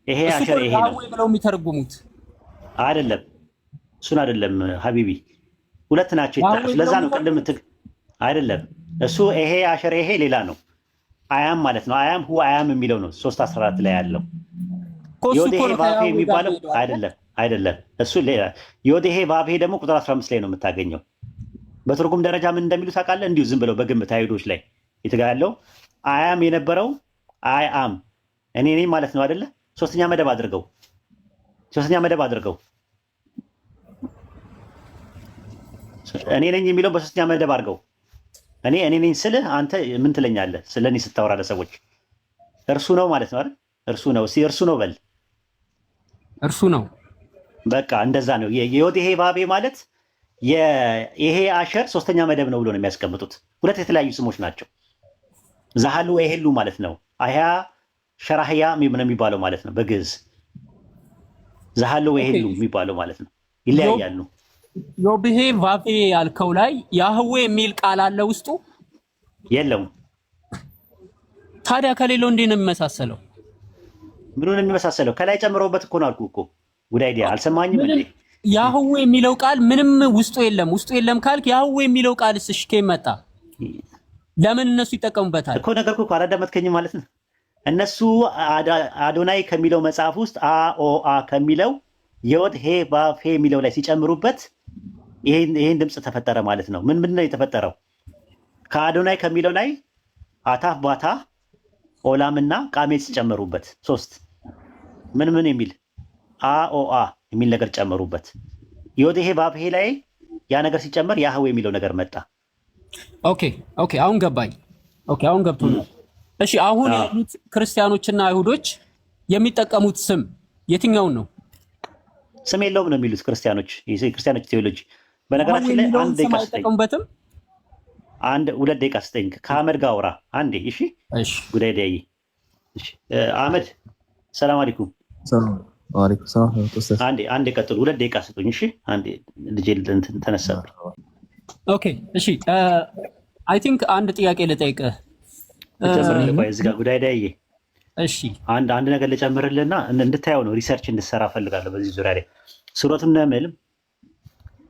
ይሄ አሸር ይሄ ነው ብለው የሚተረጉሙት አይደለም። እሱን አይደለም ሀቢቢ፣ ሁለት ናቸው ይጣቀሱ። ለዛ ነው ቅድም አይደለም እሱ ይሄ አሸር ይሄ ሌላ ነው። አያም ማለት ነው። አያም ሁ አያም የሚለው ነው 3:14 ላይ ያለው። ዮዴሄ ባብሄ የሚባለው አይደለም እሱ ሌላ። ዮዴሄ ባብሄ ደግሞ ቁጥር 15 ላይ ነው የምታገኘው። በትርጉም ደረጃ ምን እንደሚሉ ታውቃለህ? እንዲሁ ዝም ብለው በግምት አይሁዶች ላይ የተጋለው አያም የነበረው አይ አም እኔ ነኝ ማለት ነው አይደለ? ሶስተኛ መደብ አድርገው እኔ ነኝ የሚለው በሶስተኛ መደብ አድርገው እኔ ነኝ ስልህ አንተ ምን ትለኛለህ? ስለኔ ስታወራ ለሰዎች እርሱ ነው ማለት ነው አይደል? እርሱ ነው እርሱ ነው በል እርሱ ነው። በቃ እንደዛ ነው። የዮዴሄ ባቤ ማለት ይሄ አሸር ሶስተኛ መደብ ነው ብሎ ነው የሚያስቀምጡት። ሁለት የተለያዩ ስሞች ናቸው። ዛሃሉ ይሄሉ ማለት ነው። አህያ ሸራህያ ነው የሚባለው ማለት ነው በግዕዝ። ዛሃሉ ይሄሉ የሚባለው ማለት ነው። ይለያያሉ። ዮብሄ ቫፌ ያልከው ላይ ያህዌ የሚል ቃል አለ ውስጡ? የለውም። ታዲያ ከሌለው እንዴት ነው የሚመሳሰለው? ምኑን የሚመሳሰለው? ከላይ ጨምረውበት እኮ ነው አልኩህ እኮ። ጉድ አይዲያ አልሰማኝም እንዴ? ያህዌ የሚለው ቃል ምንም ውስጡ የለም ካልክ ያህዌ የሚለው ቃል እሺ ከመጣ ለምን እነሱ ይጠቀሙበታል እኮ? ነገርኩህ እኮ አላዳመጥከኝም ማለት ነው። እነሱ አዶናይ ከሚለው መጽሐፍ ውስጥ አ ከሚለው ዮድ ሄ ባፌ የሚለው ላይ ሲጨምሩበት ይሄን ድምፅ ተፈጠረ ማለት ነው። ምን ነው የተፈጠረው? ከአዶናይ ከሚለው ላይ አታፍ ባታ ኦላምና ቃሜት ሲጨመሩበት ሶስት ምን የሚል አ የሚል ነገር ጨመሩበት። ዮድ ሄ ባፌ ላይ ያ ነገር ሲጨመር ያህዌ የሚለው ነገር መጣ። ኦኬ አሁን ገባኝ። አሁን ገብቶኛል። እሺ አሁን ያሉት ክርስቲያኖችና አይሁዶች የሚጠቀሙት ስም የትኛውን ነው? ስም የለውም ነው የሚሉት ክርስቲያኖች ቴዎሎጂ። በነገራችን ላይ አንድ ደቂቃ ስጠኝ፣ ሁለት ደቂቃ ስጠኝ። ከአህመድ ጋር አውራ አንዴ። እሺ ጉዳይ ዳይ። እሺ አህመድ ሰላም አለይኩም። አንዴ ቀጥሉ። ሁለት ደቂቃ ስጡኝ። እሺ አንዴ ልጄ ተነሳብኝ። ኦኬ እሺ አይ ቲንክ አንድ ጥያቄ ልጠይቅህ። እዚህ ጋር ጉዳይ ዳይ። እሺ አንድ ነገር ልጨምርልህና እንድታየው ነው፣ ሪሰርች እንድትሰራ ፈልጋለሁ በዚህ ዙሪያ ላይ። ሱረቱን ነምል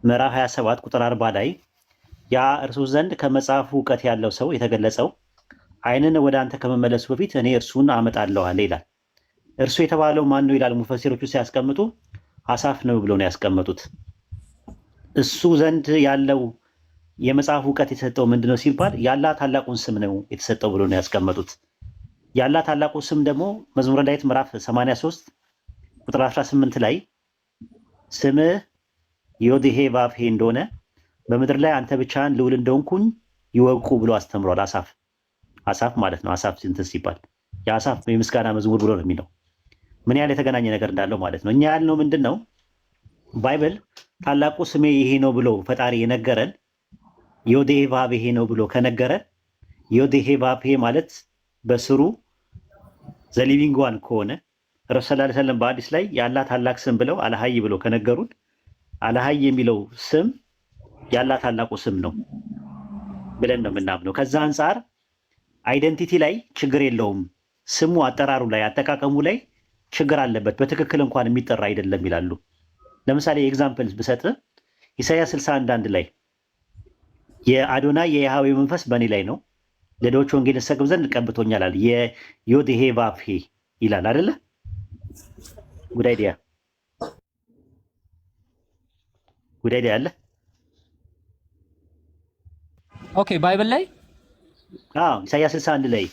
ምዕራፍ 27 ቁጥር 40 ላይ ያ እርሱ ዘንድ ከመጽሐፉ እውቀት ያለው ሰው የተገለጸው ዓይንን ወደ አንተ ከመመለሱ በፊት እኔ እርሱን አመጣለሁ አለ ይላል። እርሱ የተባለው ማን ነው ይላል ሙፈሲሮቹ ሲያስቀምጡ፣ አሳፍ ነው ብለው ነው ያስቀመጡት። እሱ ዘንድ ያለው የመጽሐፉ እውቀት የተሰጠው ምንድነው ሲባል ያላህ ታላቁን ስም ነው የተሰጠው ብሎ ነው ያስቀመጡት። ያላህ ታላቁ ስም ደግሞ መዝሙረ ዳዊት ምዕራፍ 83 ቁጥር 18 ላይ ስምህ ዮድሄ ባብሄ እንደሆነ በምድር ላይ አንተ ብቻህን ልዑል እንደሆንኩኝ ይወቁ ብሎ አስተምሯል። አሳፍ ማለት ነው። አሳፍ እንትን ሲባል የአሳፍ የምስጋና መዝሙር ብሎ ነው የሚለው። ምን ያህል የተገናኘ ነገር እንዳለው ማለት ነው። እኛ ያልነው ምንድን ነው? ባይብል ታላቁ ስሜ ይሄ ነው ብሎ ፈጣሪ የነገረን ዮዴሄ ቫብሄ ነው ብሎ ከነገረን ዮዴሄ ቫብሄ ማለት በስሩ ዘሊቪንግ ዋን ከሆነ ረሱል ሰለላሁ ዐለይሂ ወሰለም በሐዲስ ላይ የአላህ ታላቅ ስም ብለው አልሀይ ብሎ ከነገሩን አልሀይ የሚለው ስም የአላህ ታላቁ ስም ነው ብለን ነው የምናምነው። ከዛ አንጻር አይደንቲቲ ላይ ችግር የለውም፣ ስሙ አጠራሩ ላይ አጠቃቀሙ ላይ ችግር አለበት፣ በትክክል እንኳን የሚጠራ አይደለም ይላሉ። ለምሳሌ ኤግዛምፕል ብሰጥ ኢሳይያስ 61:1 ላይ የአዶናይ የያህዌ መንፈስ በእኔ ላይ ነው፣ ለድሆች ወንጌል እሰብክ ዘንድ ቀብቶኛል አለ። የዮዴሄ ቫብሄ ይላል አይደለ? ጉድ አይዲያ አለ። ኦኬ ባይብል ላይ ኢሳይያስ 61 ላይ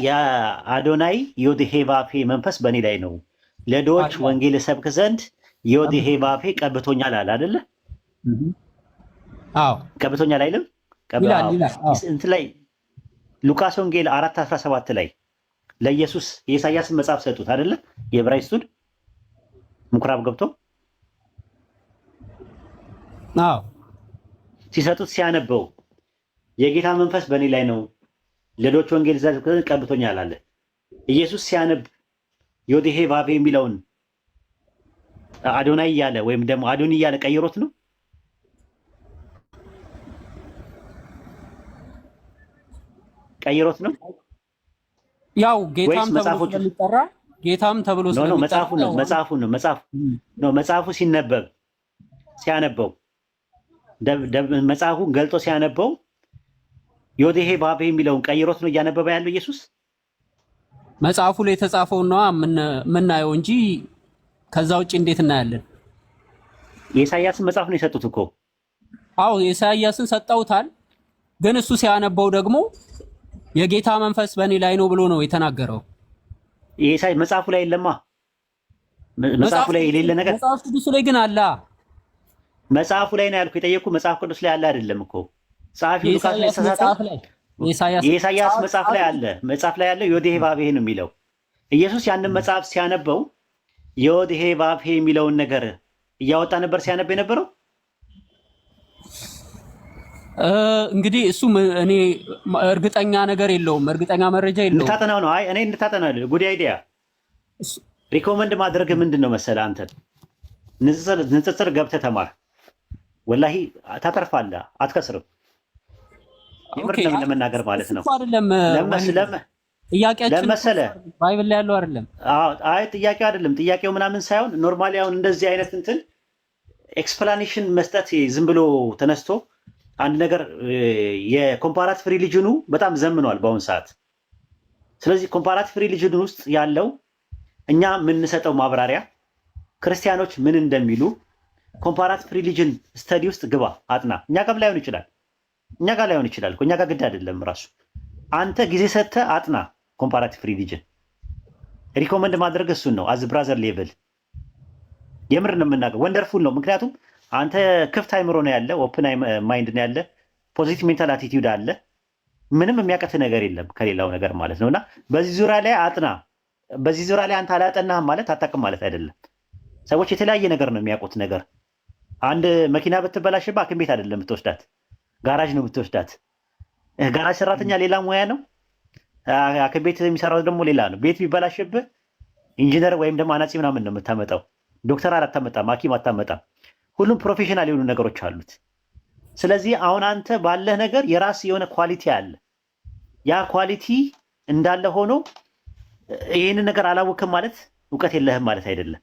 የአዶናይ ዮዴሄ ቫብሄ መንፈስ በእኔ ላይ ነው፣ ለድሆች ወንጌል እሰብክ ዘንድ ዮዴሄ ቫብሄ ቀብቶኛል አለ አይደለ? ቀብቶኛል አይልም? እንትን ላይ ሉቃስ ወንጌል 4:17 ላይ ለኢየሱስ የኢሳያስን መጽሐፍ ሰጡት አይደለ? የዕብራይስጡን ምኩራብ ገብቶ ሲሰጡት ሲያነበው የጌታ መንፈስ በእኔ ላይ ነው፣ ለድሆች ወንጌል እሰብክ ዘንድ ቀብቶኛል አለ። ኢየሱስ ሲያነብ ዮዴሄ ቫብሄ የሚለውን አዶናይ እያለ ወይም ደግሞ አዶኒ እያለ ቀይሮት ነው? ቀይሮት ነው? ያው ጌታም ተብሎ ስለሚጠራ ጌታም ተብሎ ስለሚጠራ መጽሐፉ ሲያነበው መጽሐፉን ገልጦ ሲያነበው ዮዴሄ ቫብሄ የሚለውን ቀይሮት ነው እያነበበ ያለው ኢየሱስ። መጽሐፉ ላይ የተጻፈው ነው የምናየው እንጂ ከዛ ውጭ እንዴት እናያለን? የኢሳያስን መጽሐፍ ነው የሰጡት እኮ። አዎ የኢሳያስን ሰጠውታል፣ ግን እሱ ሲያነበው ደግሞ የጌታ መንፈስ በእኔ ላይ ነው ብሎ ነው የተናገረው። የኢሳይ መጽሐፉ ላይ የለማ። መጽሐፉ ላይ የሌለ ነገር መጽሐፍ ቅዱስ ላይ ግን አለ። መጽሐፉ ላይ ነው ያልኩ። የጠየኩ መጽሐፍ ቅዱስ ላይ አለ አይደለም እኮ። ጸሐፊው ሉቃስ ላይ ተሳሳተ። የኢሳያስ መጽሐፍ ላይ አለ። መጽሐፍ ላይ ያለው ዮዴሄ ቫብሄ ነው የሚለው። ኢየሱስ ያንን መጽሐፍ ሲያነበው ዮዴሄ ቫብሄ የሚለውን ነገር እያወጣ ነበር ሲያነብ የነበረው። እንግዲህ እሱ እኔ እርግጠኛ ነገር የለውም፣ እርግጠኛ መረጃ የለውም። እንድታጠናው ነው። አይ እኔ እንድታጠናው ጉድ አይዲያ ሪኮመንድ ማድረግ ምንድን ነው መሰለህ፣ አንተ ንጽጽር ገብተህ ተማር። ወላሂ ታተርፋለህ፣ አትከስርም። ይምር ለመናገር ማለት ነው። ለመሰለህ ባይብል ላይ ያለው አይደለም። አይ ጥያቄው አይደለም። ጥያቄው ምናምን ሳይሆን ኖርማሊ አሁን እንደዚህ አይነት እንትን ኤክስፕላኔሽን መስጠት ዝም ብሎ ተነስቶ አንድ ነገር የኮምፓራቲቭ ሪሊጅኑ በጣም ዘምኗል በአሁኑ ሰዓት። ስለዚህ ኮምፓራቲቭ ሪሊጅን ውስጥ ያለው እኛ የምንሰጠው ማብራሪያ ክርስቲያኖች ምን እንደሚሉ ኮምፓራቲቭ ሪሊጅን ስተዲ ውስጥ ግባ፣ አጥና። እኛ ጋር ላይሆን ይችላል፣ እኛ ጋር ግድ አይደለም። ራሱ አንተ ጊዜ ሰጥተህ አጥና። ኮምፓራቲቭ ሪሊጅን ሪኮመንድ ማድረግ እሱን ነው። አዝ ብራዘር ሌቭል የምር ነው የምናገር። ወንደርፉል ነው። ምክንያቱም አንተ ክፍት አይምሮ ነው ያለ፣ ኦፕን ማይንድ ነው ያለ፣ ፖዚቲቭ ሜንታል አቲቲዩድ አለ። ምንም የሚያቀት ነገር የለም ከሌላው ነገር ማለት ነውና በዚህ ዙሪያ ላይ አጥና። በዚህ ዙሪያ ላይ አንተ አላጠናህም ማለት አታውቅም ማለት አይደለም። ሰዎች የተለያየ ነገር ነው የሚያውቁት ነገር። አንድ መኪና ብትበላሽብህ ሐኪም ቤት አይደለም የምትወስዳት፣ ጋራጅ ነው የምትወስዳት። ጋራጅ ሰራተኛ ሌላ ሙያ ነው፣ ሐኪም ቤት የሚሰራው ደግሞ ሌላ ነው። ቤት ቢበላሽብህ ኢንጂነር ወይም ደግሞ አናጺ ምናምን ነው የምታመጣው። ዶክተር አታመጣም፣ ሐኪም አታመጣም። ሁሉም ፕሮፌሽናል የሆኑ ነገሮች አሉት። ስለዚህ አሁን አንተ ባለህ ነገር የራስ የሆነ ኳሊቲ አለ። ያ ኳሊቲ እንዳለ ሆኖ ይህንን ነገር አላወቅም ማለት እውቀት የለህም ማለት አይደለም።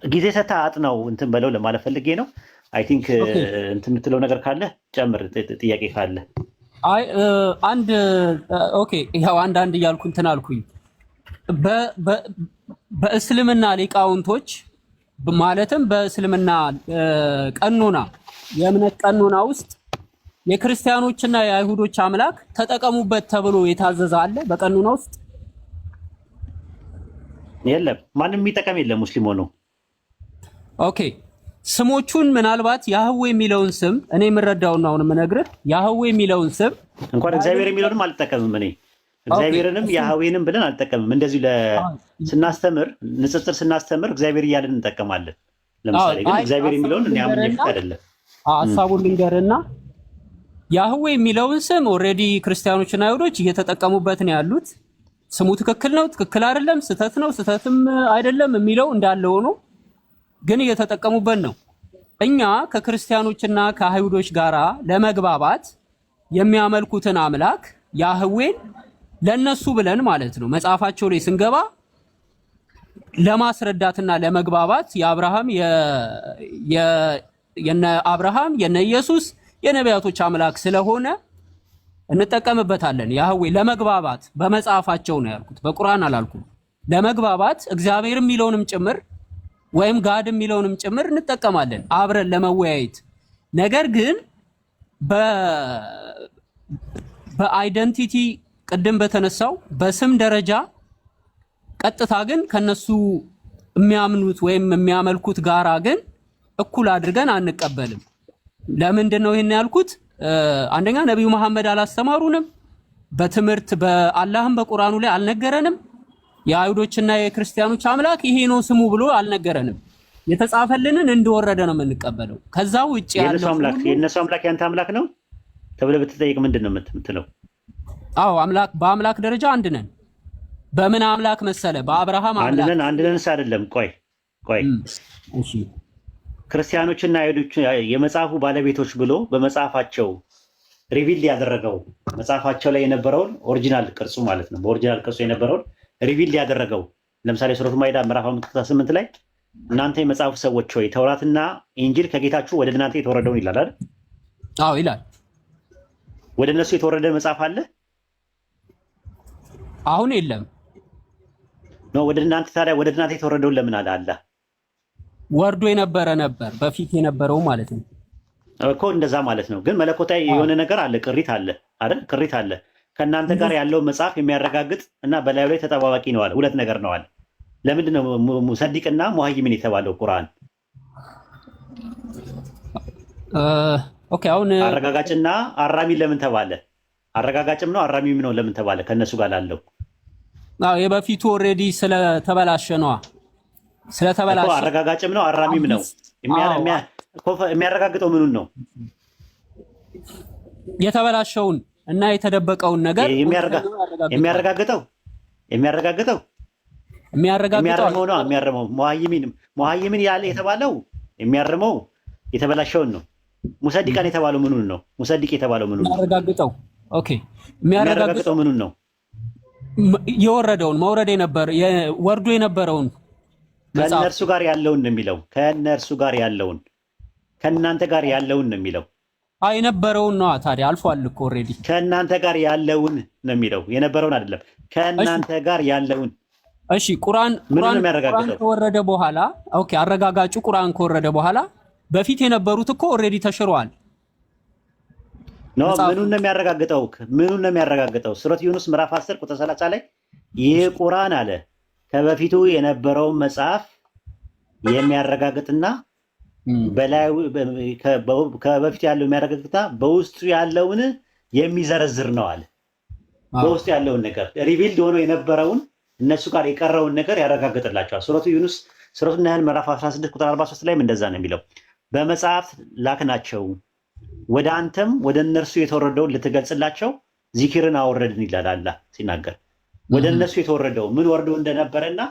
ጊዜ ሰታ አጥናው እንትን በለው ለማለት ፈልጌ ነው። አይ ቲንክ እንትን የምትለው ነገር ካለ ጨምር፣ ጥያቄ ካለ። አይ አንድ ኦኬ፣ ያው አንድ እያልኩ እንትን አልኩኝ። በእስልምና ሊቃውንቶች ማለትም በእስልምና ቀኖና የእምነት ቀኖና ውስጥ የክርስቲያኖችና የአይሁዶች አምላክ ተጠቀሙበት ተብሎ የታዘዘ አለ በቀኖና ውስጥ? የለም፣ ማንም የሚጠቀም የለም ሙስሊም ሆኖ። ኦኬ፣ ስሞቹን ምናልባት ያህዌ የሚለውን ስም እኔ የምረዳውና አሁን የምነግርህ ያህዌ የሚለውን ስም እንኳን እግዚአብሔር የሚለውንም አልጠቀምም እኔ እግዚአብሔርንም ያህዌንም ብለን አልጠቀምም። እንደዚሁ ስናስተምር ንጽጽር ስናስተምር እግዚአብሔር እያለን እንጠቀማለን። ለምሳሌ ግን እግዚአብሔር የሚለውን እኔ አምኜበት አይደለም። ሐሳቡን ልንገርና ያህዌ የሚለውን ስም ኦልሬዲ ክርስቲያኖችና አይሁዶች እየተጠቀሙበት ነው ያሉት። ስሙ ትክክል ነው፣ ትክክል አይደለም፣ ስህተት ነው፣ ስህተትም አይደለም የሚለው እንዳለ ሆኖ ግን እየተጠቀሙበት ነው። እኛ ከክርስቲያኖችና ከአይሁዶች ጋራ ለመግባባት የሚያመልኩትን አምላክ ያህዌን ለነሱ ብለን ማለት ነው መጽሐፋቸው ላይ ስንገባ ለማስረዳትና ለመግባባት የአብርሃም የነ አብርሃም የነ ኢየሱስ የነቢያቶች አምላክ ስለሆነ እንጠቀምበታለን። ያህዌ ለመግባባት በመጽሐፋቸው ነው ያልኩት፣ በቁርአን አላልኩም። ለመግባባት እግዚአብሔር የሚለውንም ጭምር ወይም ጋድ የሚለውንም ጭምር እንጠቀማለን አብረን ለመወያየት። ነገር ግን በአይደንቲቲ ቅድም በተነሳው በስም ደረጃ ቀጥታ ግን ከነሱ የሚያምኑት ወይም የሚያመልኩት ጋራ ግን እኩል አድርገን አንቀበልም። ለምንድን ነው ይሄን ያልኩት? አንደኛ ነብዩ መሐመድ አላስተማሩንም፣ በትምህርት በአላህም በቁርአኑ ላይ አልነገረንም። የአይሁዶችና የክርስቲያኖች አምላክ ይሄ ነው ስሙ ብሎ አልነገረንም። የተጻፈልንን እንደወረደ ነው የምንቀበለው። ከዛ ውጪ ያለው የነሱ አምላክ ያንተ አምላክ ነው ተብለህ ብትጠይቅ ምንድን ነው የምትለው? አዎ አምላክ በአምላክ ደረጃ አንድ ነን። በምን አምላክ መሰለ? በአብርሃም አምላክ አንድ ነን አይደለም። ቆይ እሺ ክርስቲያኖችና አይሁዶች የመጽሐፉ ባለቤቶች ብሎ በመጽሐፋቸው ሪቪል ያደረገው መጽሐፋቸው ላይ የነበረውን ኦሪጂናል ቅርጹ ማለት ነው። በኦሪጂናል ቅርጹ የነበረውን ሪቪል ያደረገው ለምሳሌ ሱረቱ ማኢዳ ምዕራፍ 8 ላይ እናንተ የመጽሐፉ ሰዎች ሆይ ተውራትና ኢንጂል ከጌታችሁ ወደ እናንተ የተወረደውን ይላል አይደል? አዎ ይላል። ወደ እነሱ የተወረደ መጽሐፍ አለ? አሁን የለም ነው። ወደ እናንተ ታዲያ ወደ እናንተ የተወረደውን ለምን አለ አላህ? ወርዶ የነበረ ነበር በፊት የነበረው ማለት ነው እኮ እንደዛ ማለት ነው። ግን መለኮታዊ የሆነ ነገር አለ፣ ቅሪት አለ አይደል? ቅሪት አለ ከእናንተ ጋር ያለው መጽሐፍ የሚያረጋግጥ እና በላዩ ላይ ተጠባባቂ ነው አለ። ሁለት ነገር ነው አለ። ለምንድን ነው ሙሰዲቅና ሙሀይሚን የተባለው ቁርአን? ኦኬ አሁን አረጋጋጭና አራሚ ለምን ተባለ? አረጋጋጭም ነው አራሚም ነው ለምን ተባለ? ከነሱ ጋር ላለው የበፊቱ ኦልሬዲ ስለተበላሸ ነው። ስለተበላሸ አረጋጋጭም ነው አራሚም ነው። የሚያረጋግጠው ምኑን ነው? የተበላሸውን እና የተደበቀውን ነገር የሚያረጋግጠው ነው። የሚያርመው ሙሀይሚን ያለ የተባለው የሚያርመው የተበላሸውን ነው። ሙሰዲቃን የተባለው ምኑን ነው? ሙሰዲቅ የተባለው ምኑን ነው? የሚያረጋግጠው ኦኬ፣ የሚያረጋግጠው ምኑን ነው? የወረደውን መውረድ ወርዶ የነበረውን ከእነርሱ ጋር ያለውን ነው የሚለው። ከእነርሱ ጋር ያለውን ከእናንተ ጋር ያለውን ነው የሚለው። የነበረውን ነው ታዲያ አልፏል እኮ ኦልሬዲ። ከእናንተ ጋር ያለውን ነው የሚለው፣ የነበረውን አይደለም። ከእናንተ ጋር ያለውን። እሺ ቁርአን ከወረደ በኋላ ኦኬ፣ አረጋጋጩ ቁርአን ከወረደ በኋላ በፊት የነበሩት እኮ ኦልሬዲ ተሽረዋል። ምኑን ነው የሚያረጋግጠው? ምኑን ነው የሚያረጋግጠው? ሱረት ዩኑስ ምዕራፍ 10 ቁጥር 30 ላይ ይህ ቁርአን አለ ከበፊቱ የነበረውን መጽሐፍ የሚያረጋግጥና ከበፊቱ ያለው የሚያረጋግጥና በውስጡ ያለውን የሚዘረዝር ነው አለ። በውስጡ ያለውን ነገር ሪቪልድ ሆኖ የነበረውን እነሱ ጋር የቀረውን ነገር ያረጋግጥላቸዋል። ሱረቱ ዩኑስ ሱረቱ ነህል ምዕራፍ 16 ቁጥር 43 ላይም እንደዛ ነው የሚለው። በመጽሐፍ ላክናቸው ወደ አንተም ወደ እነርሱ የተወረደውን ልትገልጽላቸው ዚክርን አወረድን ይላል አላህ ሲናገር። ወደ እነሱ የተወረደው ምን ወርዶ እንደነበረና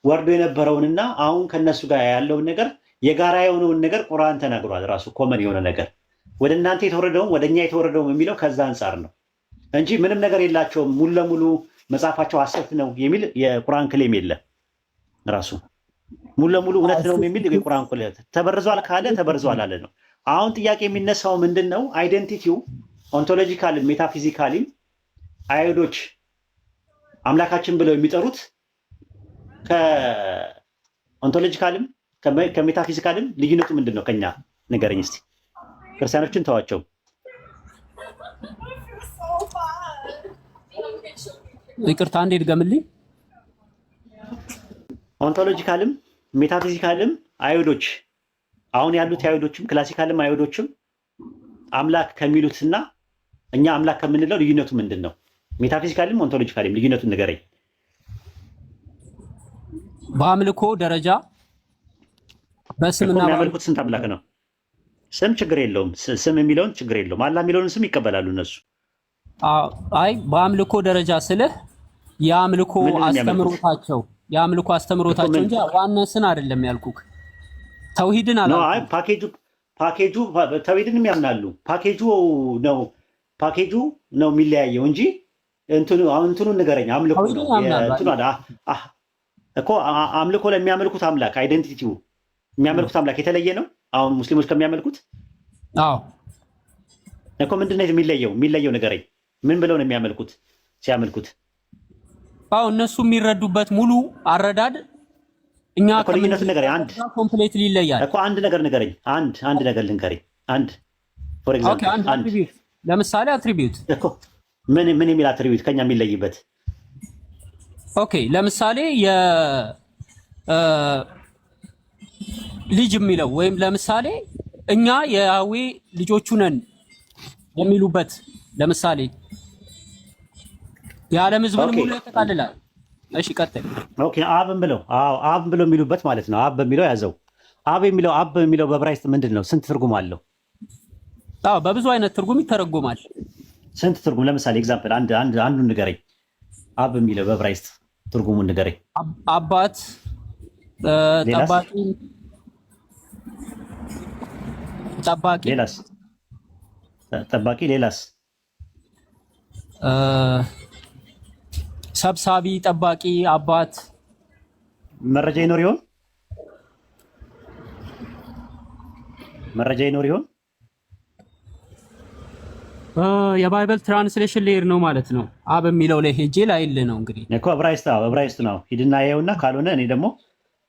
ወርዶ የነበረውንና አሁን ከነሱ ጋር ያለውን ነገር የጋራ የሆነውን ነገር ቁርአን ተናግሯል። ራሱ ኮመን የሆነ ነገር ወደ እናንተ የተወረደውን ወደ እኛ የተወረደውን የሚለው ከዛ አንጻር ነው እንጂ ምንም ነገር የላቸውም። ሙሉ ለሙሉ መጽሐፋቸው ሐሰት ነው የሚል የቁርአን ክሌም የለም። ራሱ ሙሉ ለሙሉ እውነት ነው የሚል የቁርአን ክሌም ተበርዟል ካለ ተበርዟል አለ ነው። አሁን ጥያቄ የሚነሳው ምንድን ነው? አይደንቲቲው ኦንቶሎጂካል ሜታፊዚካሊ አይሁዶች አምላካችን ብለው የሚጠሩት ከኦንቶሎጂካልም ከሜታፊዚካልም ልዩነቱ ምንድን ነው? ከኛ ንገረኝ እስቲ። ክርስቲያኖችን ተዋቸው። ይቅርታ አንዴ ድገምልኝ። ኦንቶሎጂካልም ሜታፊዚካልም አይሁዶች አሁን ያሉት አይሁዶችም ክላሲካልም አይሁዶችም አምላክ ከሚሉትና እኛ አምላክ ከምንለው ልዩነቱ ምንድን ነው? ሜታፊዚካልም ኦንቶሎጂካልም ልዩነቱን ንገረኝ። በአምልኮ ደረጃ በስምና የሚያመልኩት ስንት አምላክ ነው? ስም ችግር የለውም። ስም የሚለውን ችግር የለውም። አላህ የሚለውን ስም ይቀበላሉ እነሱ። አይ በአምልኮ ደረጃ ስልህ የአምልኮ አስተምሮታቸው እንጂ ዋነስን አይደለም ያልኩክ። ተውሂድን አላ አይ ፓኬጁ ተውሂድንም ያምናሉ። ፓኬጁ ነው የሚለያየው እንጂ እንትኑን ንገረኝ። አምልኮ ነው እኮ አምልኮ ለሚያመልኩት አምላክ አይደንቲቲው የሚያመልኩት አምላክ የተለየ ነው። አሁን ሙስሊሞች ከሚያመልኩት እኮ ምንድነው የሚለየው ንገረኝ። ምን ብለው ነው የሚያመልኩት ሲያመልኩት? እነሱ የሚረዱበት ሙሉ አረዳድ እኛ ልዩነቱን ንገረኝ። ኮምፕሌትሊ ይለያል እኮ አንድ ነገር ንገረኝ። አንድ ነገር ልንገረኝ። ፎር ኤግዛምፕል ለምሳሌ አትሪቢዩት እኮ ምን የሚል አትሪቢዩት ከኛ የሚለይበት? ኦኬ ለምሳሌ ልጅ የሚለው ወይም ለምሳሌ እኛ የያዌ ልጆቹ ነን የሚሉበት ለምሳሌ የዓለም ሕዝብን ሙሉ ያጠቃልላል። እሺ ቀጥል። ኦኬ አብን ብለው የሚሉበት ማለት ነው። አብ በሚለው ያዘው። አብ የሚለው በዕብራይስጥ ምንድን ነው? ስንት ትርጉም አለው? በብዙ አይነት ትርጉም ይተረጎማል። ስንት ትርጉም? ለምሳሌ ኤግዛምፕል አንዱን ንገረኝ። አብ የሚለው በዕብራይስጥ ትርጉሙን ንገረኝ። አባት፣ ጠባቂ፣ ሌላስ? ሰብሳቢ፣ ጠባቂ፣ አባት። መረጃ ይኖር ይሆን? የባይብል ትራንስሌሽን ሌር ነው ማለት ነው። አብ የሚለው ላይ ሄጄ ላይል ነው እንግዲህ እኮ ዕብራይስጥ ነው። ሂድና ያየውና ካልሆነ እኔ ደግሞ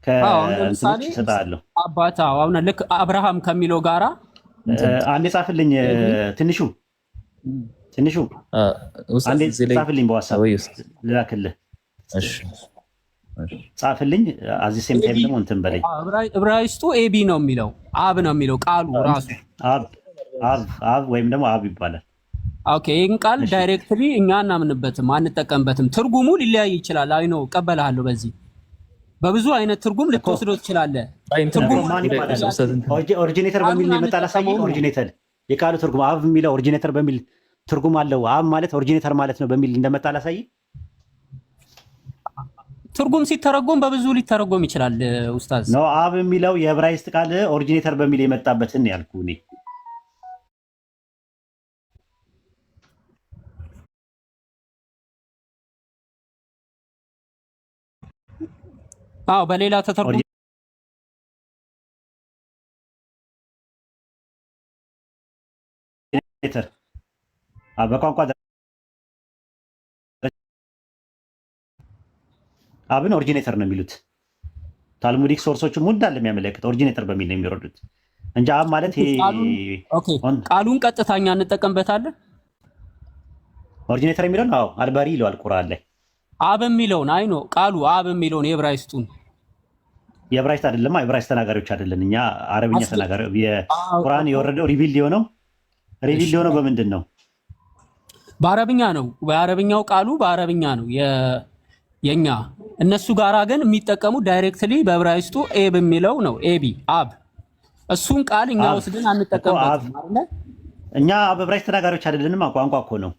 ከእንትኖች እሰጥሃለሁ። አባት አሁን ልክ አብርሃም ከሚለው ጋራ አንዴ ጻፍልኝ። ትንሹ አንዴ ጻፍልኝ፣ በዋትስአፕ ልላክልህ። ጻፍልኝ። አዚ ሴም ታይም ደግሞ እንትን በለኝ። ዕብራይስጡ ኤቢ ነው የሚለው፣ አብ ነው የሚለው ቃሉ ራሱ አብ ወይም ደግሞ አብ ይባላል። ኦኬ ይህን ቃል ዳይሬክትሊ እኛ እናምንበትም አንጠቀምበትም። ትርጉሙ ሊለያይ ይችላል። አይ ነው እቀበልሃለሁ። በዚህ በብዙ አይነት ትርጉም ልትወስደው ትችላለህ። ኦሪጂኔተር በሚል የመጣ ላሳየህ። ኦሪጂኔተር የቃሉ ትርጉም አብ የሚለው ኦሪጂኔተር በሚል ትርጉም አለው። አብ ማለት ኦሪጂኔተር ማለት ነው በሚል እንደመጣ ላሳየህ። ትርጉም ሲተረጎም በብዙ ሊተረጎም ይችላል። ኡስታዝ ነው አብ የሚለው የዕብራይስጥ ቃል ኦሪጂኔተር በሚል የመጣበትን ያልኩህ እኔ። በሌላ ተተርጉሞ በቋንቋ አብን ኦሪጂኔተር ነው የሚሉት። ታልሙዲክ ሶርሶችም እንዳለ የሚያመለክት ኦሪጂኔተር በሚል ነው የሚወርዱት እንጂ አብ ማለት ቃሉን ቀጥታኛ እንጠቀምበታለን። ኦሪጂኔተር የሚለውን አልባሪ ይለዋል ቁርአን ላይ። አብ የሚለውን አይኖ ቃሉ አብ የሚለውን የዕብራይስጡን የዕብራይስጥ አይደለም። ዕብራይስጥ ተናጋሪዎች አይደለን እኛ አረብኛ ተናጋሪ። የቁርአን የወረደው ሪቪል የሆነው በምንድን ነው? በአረብኛ ነው። በአረብኛው ቃሉ በአረብኛ ነው የኛ። እነሱ ጋራ ግን የሚጠቀሙ ዳይሬክትሊ በዕብራይስጡ ኤብ የሚለው ነው። ኤቢ አብ። እሱን ቃል እኛ ወስደን አንጠቀምበትም አይደል? እኛ በዕብራይስጥ ተናጋሪዎች አይደለንም። ቋንቋ እኮ ነው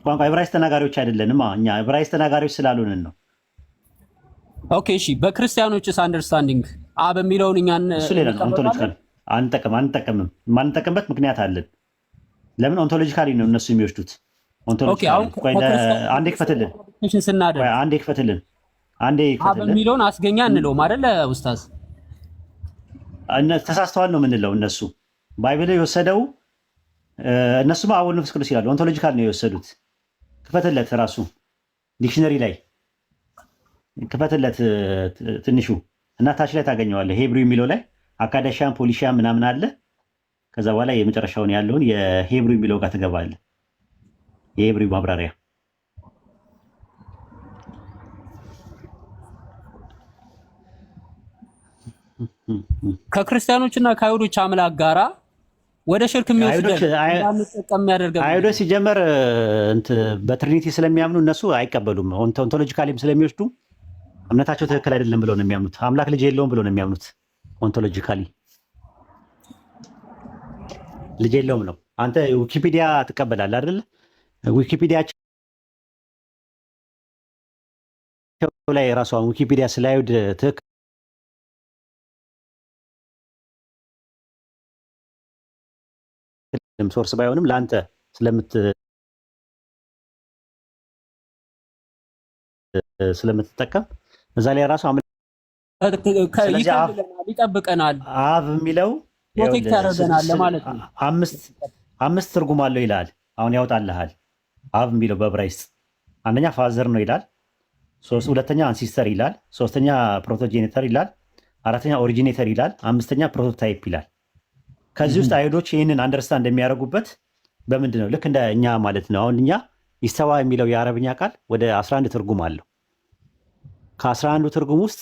ቋንቋ። ዕብራይስጥ ተናጋሪዎች አይደለንም እኛ። ዕብራይስጥ ተናጋሪዎች ስላልሆንን ነው። ኦኬ እሺ። በክርስቲያኖችስ አንደርስታንዲንግ አብ የሚለውን እኛን እሱ ሌላ ነው። ኦንቶሎጂካል አንጠቀምም። የማንጠቀምበት ምክንያት አለን። ለምን? ኦንቶሎጂካሊ ነው እነሱ የሚወስዱት። አንዴ ክፈትልን። አብ የሚለውን አስገኛ እንለውም አይደለ ኡስታዝ? ተሳስተዋል ነው የምንለው። እነሱ ባይብል የወሰደው እነሱማ አብ ወልድ መንፈስ ቅዱስ ይላሉ። ኦንቶሎጂካል ነው የወሰዱት። ክፈትለት፣ ራሱ ዲክሽነሪ ላይ ክፈትለት ትንሹ እና ታች ላይ ታገኘዋለህ። ሄብሪ የሚለው ላይ አካዳሻን ፖሊሻን ምናምን አለ። ከዛ በኋላ የመጨረሻውን ያለውን የሄብሪ የሚለው ጋር ትገባለህ። የሄብሪ ማብራሪያ ከክርስቲያኖችና ከአይሁዶች አምላክ ጋራ ወደ ሽርክ የሚወስደን እንዳንጠቀም ያደርገን። አይሁዶች ሲጀመር በትሪኒቲ ስለሚያምኑ እነሱ አይቀበሉም። ኦንቶሎጂካሊም ስለሚወስዱ እምነታቸው ትክክል አይደለም ብለው ነው የሚያምኑት። አምላክ ልጅ የለውም ብለው ነው የሚያምኑት። ኦንቶሎጂካሊ ልጅ የለውም ነው። አንተ ዊኪፒዲያ ትቀበላለህ አይደል? ዊኪፒዲያቸው ላይ ራሷን ዊኪፒዲያ ስለ አይሁድ ትክክል ሶርስ ባይሆንም ለአንተ ስለምትጠቀም እዛ ላይ ራሱ ይጠብቀናል። አብ የሚለው ፕሮቴክት ያደርገናል ለማለት ነው። አምስት ትርጉም አለው ይላል። አሁን ያወጣልሃል። አብ የሚለው በዕብራይስጥ አንደኛ ፋዘር ነው ይላል። ሁለተኛ አንሲስተር ይላል። ሶስተኛ ፕሮቶጄኔተር ይላል። አራተኛ ኦሪጂኔተር ይላል። አምስተኛ ፕሮቶታይፕ ይላል። ከዚህ ውስጥ አይሁዶች ይህንን አንደርስታንድ እንደሚያደርጉበት በምንድን ነው? ልክ እንደ እኛ ማለት ነው። አሁን እኛ ይስተዋ የሚለው የአረብኛ ቃል ወደ 11 ትርጉም አለው። ከ11ዱ ትርጉም ውስጥ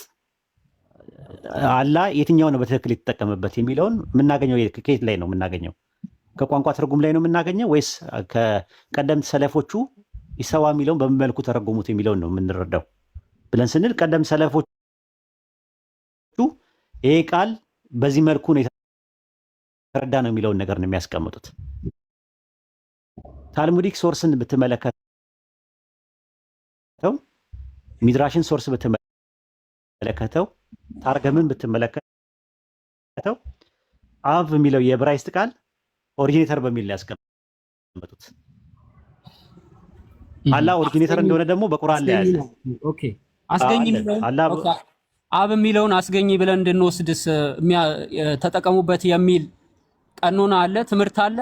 አላህ የትኛው ነው በትክክል የተጠቀመበት የሚለውን የምናገኘው ከየት ላይ ነው የምናገኘው? ከቋንቋ ትርጉም ላይ ነው የምናገኘው ወይስ ከቀደምት ሰለፎቹ ይስተዋ የሚለውን በምን መልኩ ተረጎሙት የሚለውን ነው የምንረዳው ብለን ስንል ቀደምት ሰለፎቹ ይሄ ቃል በዚህ መልኩ ነው የተረዳ ነው የሚለውን ነገር ነው የሚያስቀምጡት። ታልሙዲክ ሶርስን ብትመለከተው፣ ሚድራሽን ሶርስ ብትመለከተው፣ ታርገምን ብትመለከተው አብ የሚለው የዕብራይስጥ ቃል ኦሪጂኔተር በሚል ላይ ያስቀምጡት። አላህ ኦሪጂኔተር እንደሆነ ደግሞ በቁርአን ላይ ያለ ኦኬ አስገኝ አብ የሚለውን አስገኝ ብለን እንድንወስድስ ተጠቀሙበት የሚል ቀኖና አለ፣ ትምህርት አለ፣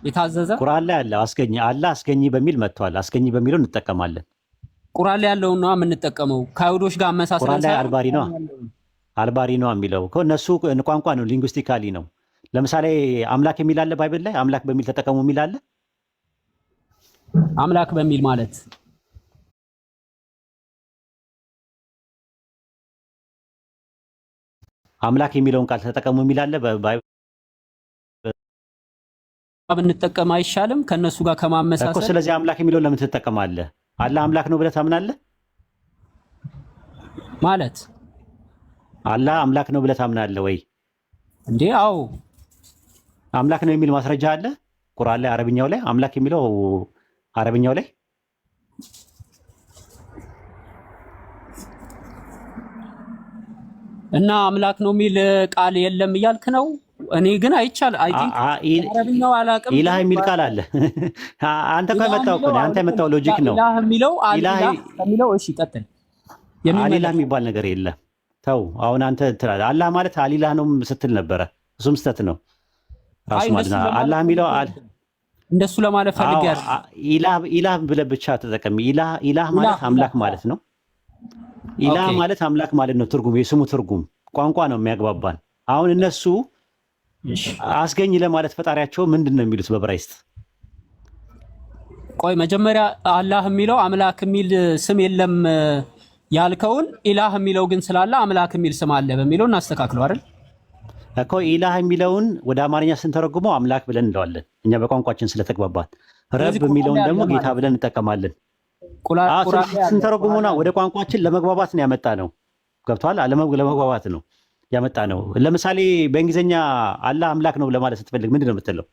የታዘዘ ቁርአን ላይ አለ። አስገኝ አላህ አስገኝ በሚል መጥቷል። አስገኝ በሚለው እንጠቀማለን። ቁርአን ላይ ያለውን ነው የምንጠቀመው። ከአይሁዶች ጋር አመሳሰል ቁርአን ላይ አልባሪ ነው የሚለው እነሱ ቋንቋ ነው፣ ሊንጉስቲካሊ ነው። ለምሳሌ አምላክ የሚል አለ ባይብል ላይ። አምላክ በሚል ተጠቀሙ የሚል አለ። አምላክ በሚል ማለት አምላክ የሚለውን ቃል ተጠቀሙ የሚል አለ። ብንጠቀም አይሻልም ከነሱ ጋር ከማመሳሰል እኮ? ስለዚህ አምላክ የሚለውን ለምን ትጠቀማለህ? አላህ አምላክ ነው ብለህ ታምናለህ ማለት? አላህ አምላክ ነው ብለህ ታምናለህ ወይ እንዴ? አዎ አምላክ ነው የሚል ማስረጃ አለ ቁርአን ላይ፣ አረብኛው ላይ አምላክ የሚለው አረብኛው ላይ እና አምላክ ነው የሚል ቃል የለም እያልክ ነው? እኔ ግን አይቻል አይ ቲንክ አረብኛው አላውቅም። ኢላህ የሚል ቃል አለ። አንተ እኮ የመጣው እኮ አንተ የመጣው ሎጂክ ነው። ኢላህ የሚለው ኢላህ የሚለው እሺ፣ ቀጥል። አሊላህ የሚባል ነገር የለም። ተው አሁን አንተ ትላለህ አላህ ማለት አሊላህ ነው ስትል ነበረ። እሱም ስተት ነው ራሱ ማለት ነው። አላህ የሚለው እንደሱ ለማለት ፈልጌ አይደል። ኢላህ ብለህ ብቻ ተጠቀም። ኢላህ ማለት አምላክ ማለት ነው። ኢላህ ማለት አምላክ ማለት ነው። ትርጉም የስሙ ትርጉም ቋንቋ ነው የሚያግባባን። አሁን እነሱ አስገኝ ለማለት ፈጣሪያቸው ምንድን ነው የሚሉት በዕብራይስጥ? ቆይ መጀመሪያ አላህ የሚለው አምላክ የሚል ስም የለም ያልከውን ኢላህ የሚለው ግን ስላለ አምላክ የሚል ስም አለ በሚለው እናስተካክለው አይደል እኮ። ኢላህ የሚለውን ወደ አማርኛ ስንተረጉመው አምላክ ብለን እንለዋለን እኛ በቋንቋችን ስለተግባባን። ረብ የሚለውን ደግሞ ጌታ ብለን እንጠቀማለን። ስንተረጉመውና ወደ ቋንቋችን ለመግባባት ነው ያመጣ ነው። ገብቶሃል? ለመግባባት ነው ያመጣ ነው። ለምሳሌ በእንግሊዝኛ አላህ አምላክ ነው ለማለት ስትፈልግ ምንድን ነው የምትለው?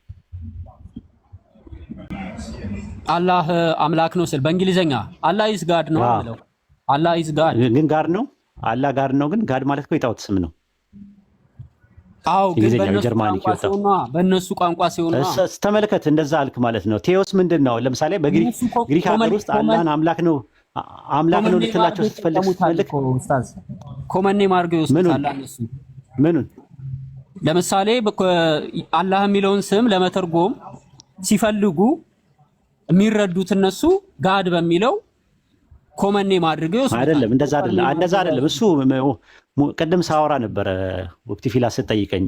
አላህ አምላክ ነው ስል በእንግሊዝኛ አላህ ኢዝ ጋድ ነው የምለው። አላህ ኢዝ ጋድ ግን ጋድ ነው። አላህ ጋድ ነው፣ ግን ጋድ ማለት እኮ የጣዖት ስም ነው። አዎ ግን በእነሱ ቋንቋ ሲሆን ተመልከት፣ እንደዛ አልክ ማለት ነው። ቴዎስ ምንድን ነው? ለምሳሌ በግሪክ ሀገር ውስጥ አላህን አምላክ ነው ልትላቸው ስትፈልግ ኮመኔ ማርገው ይወስዳል። እነሱ ምኑን ለምሳሌ አላህ የሚለውን ስም ለመተርጎም ሲፈልጉ የሚረዱት እነሱ ጋድ በሚለው ኮመኔ ማድረገው ይወስዳል። አይደለም፣ እንደዛ አይደለም። እሱ ቅድም ሳወራ ነበረ ወቅት ፊላ ስትጠይቀኝ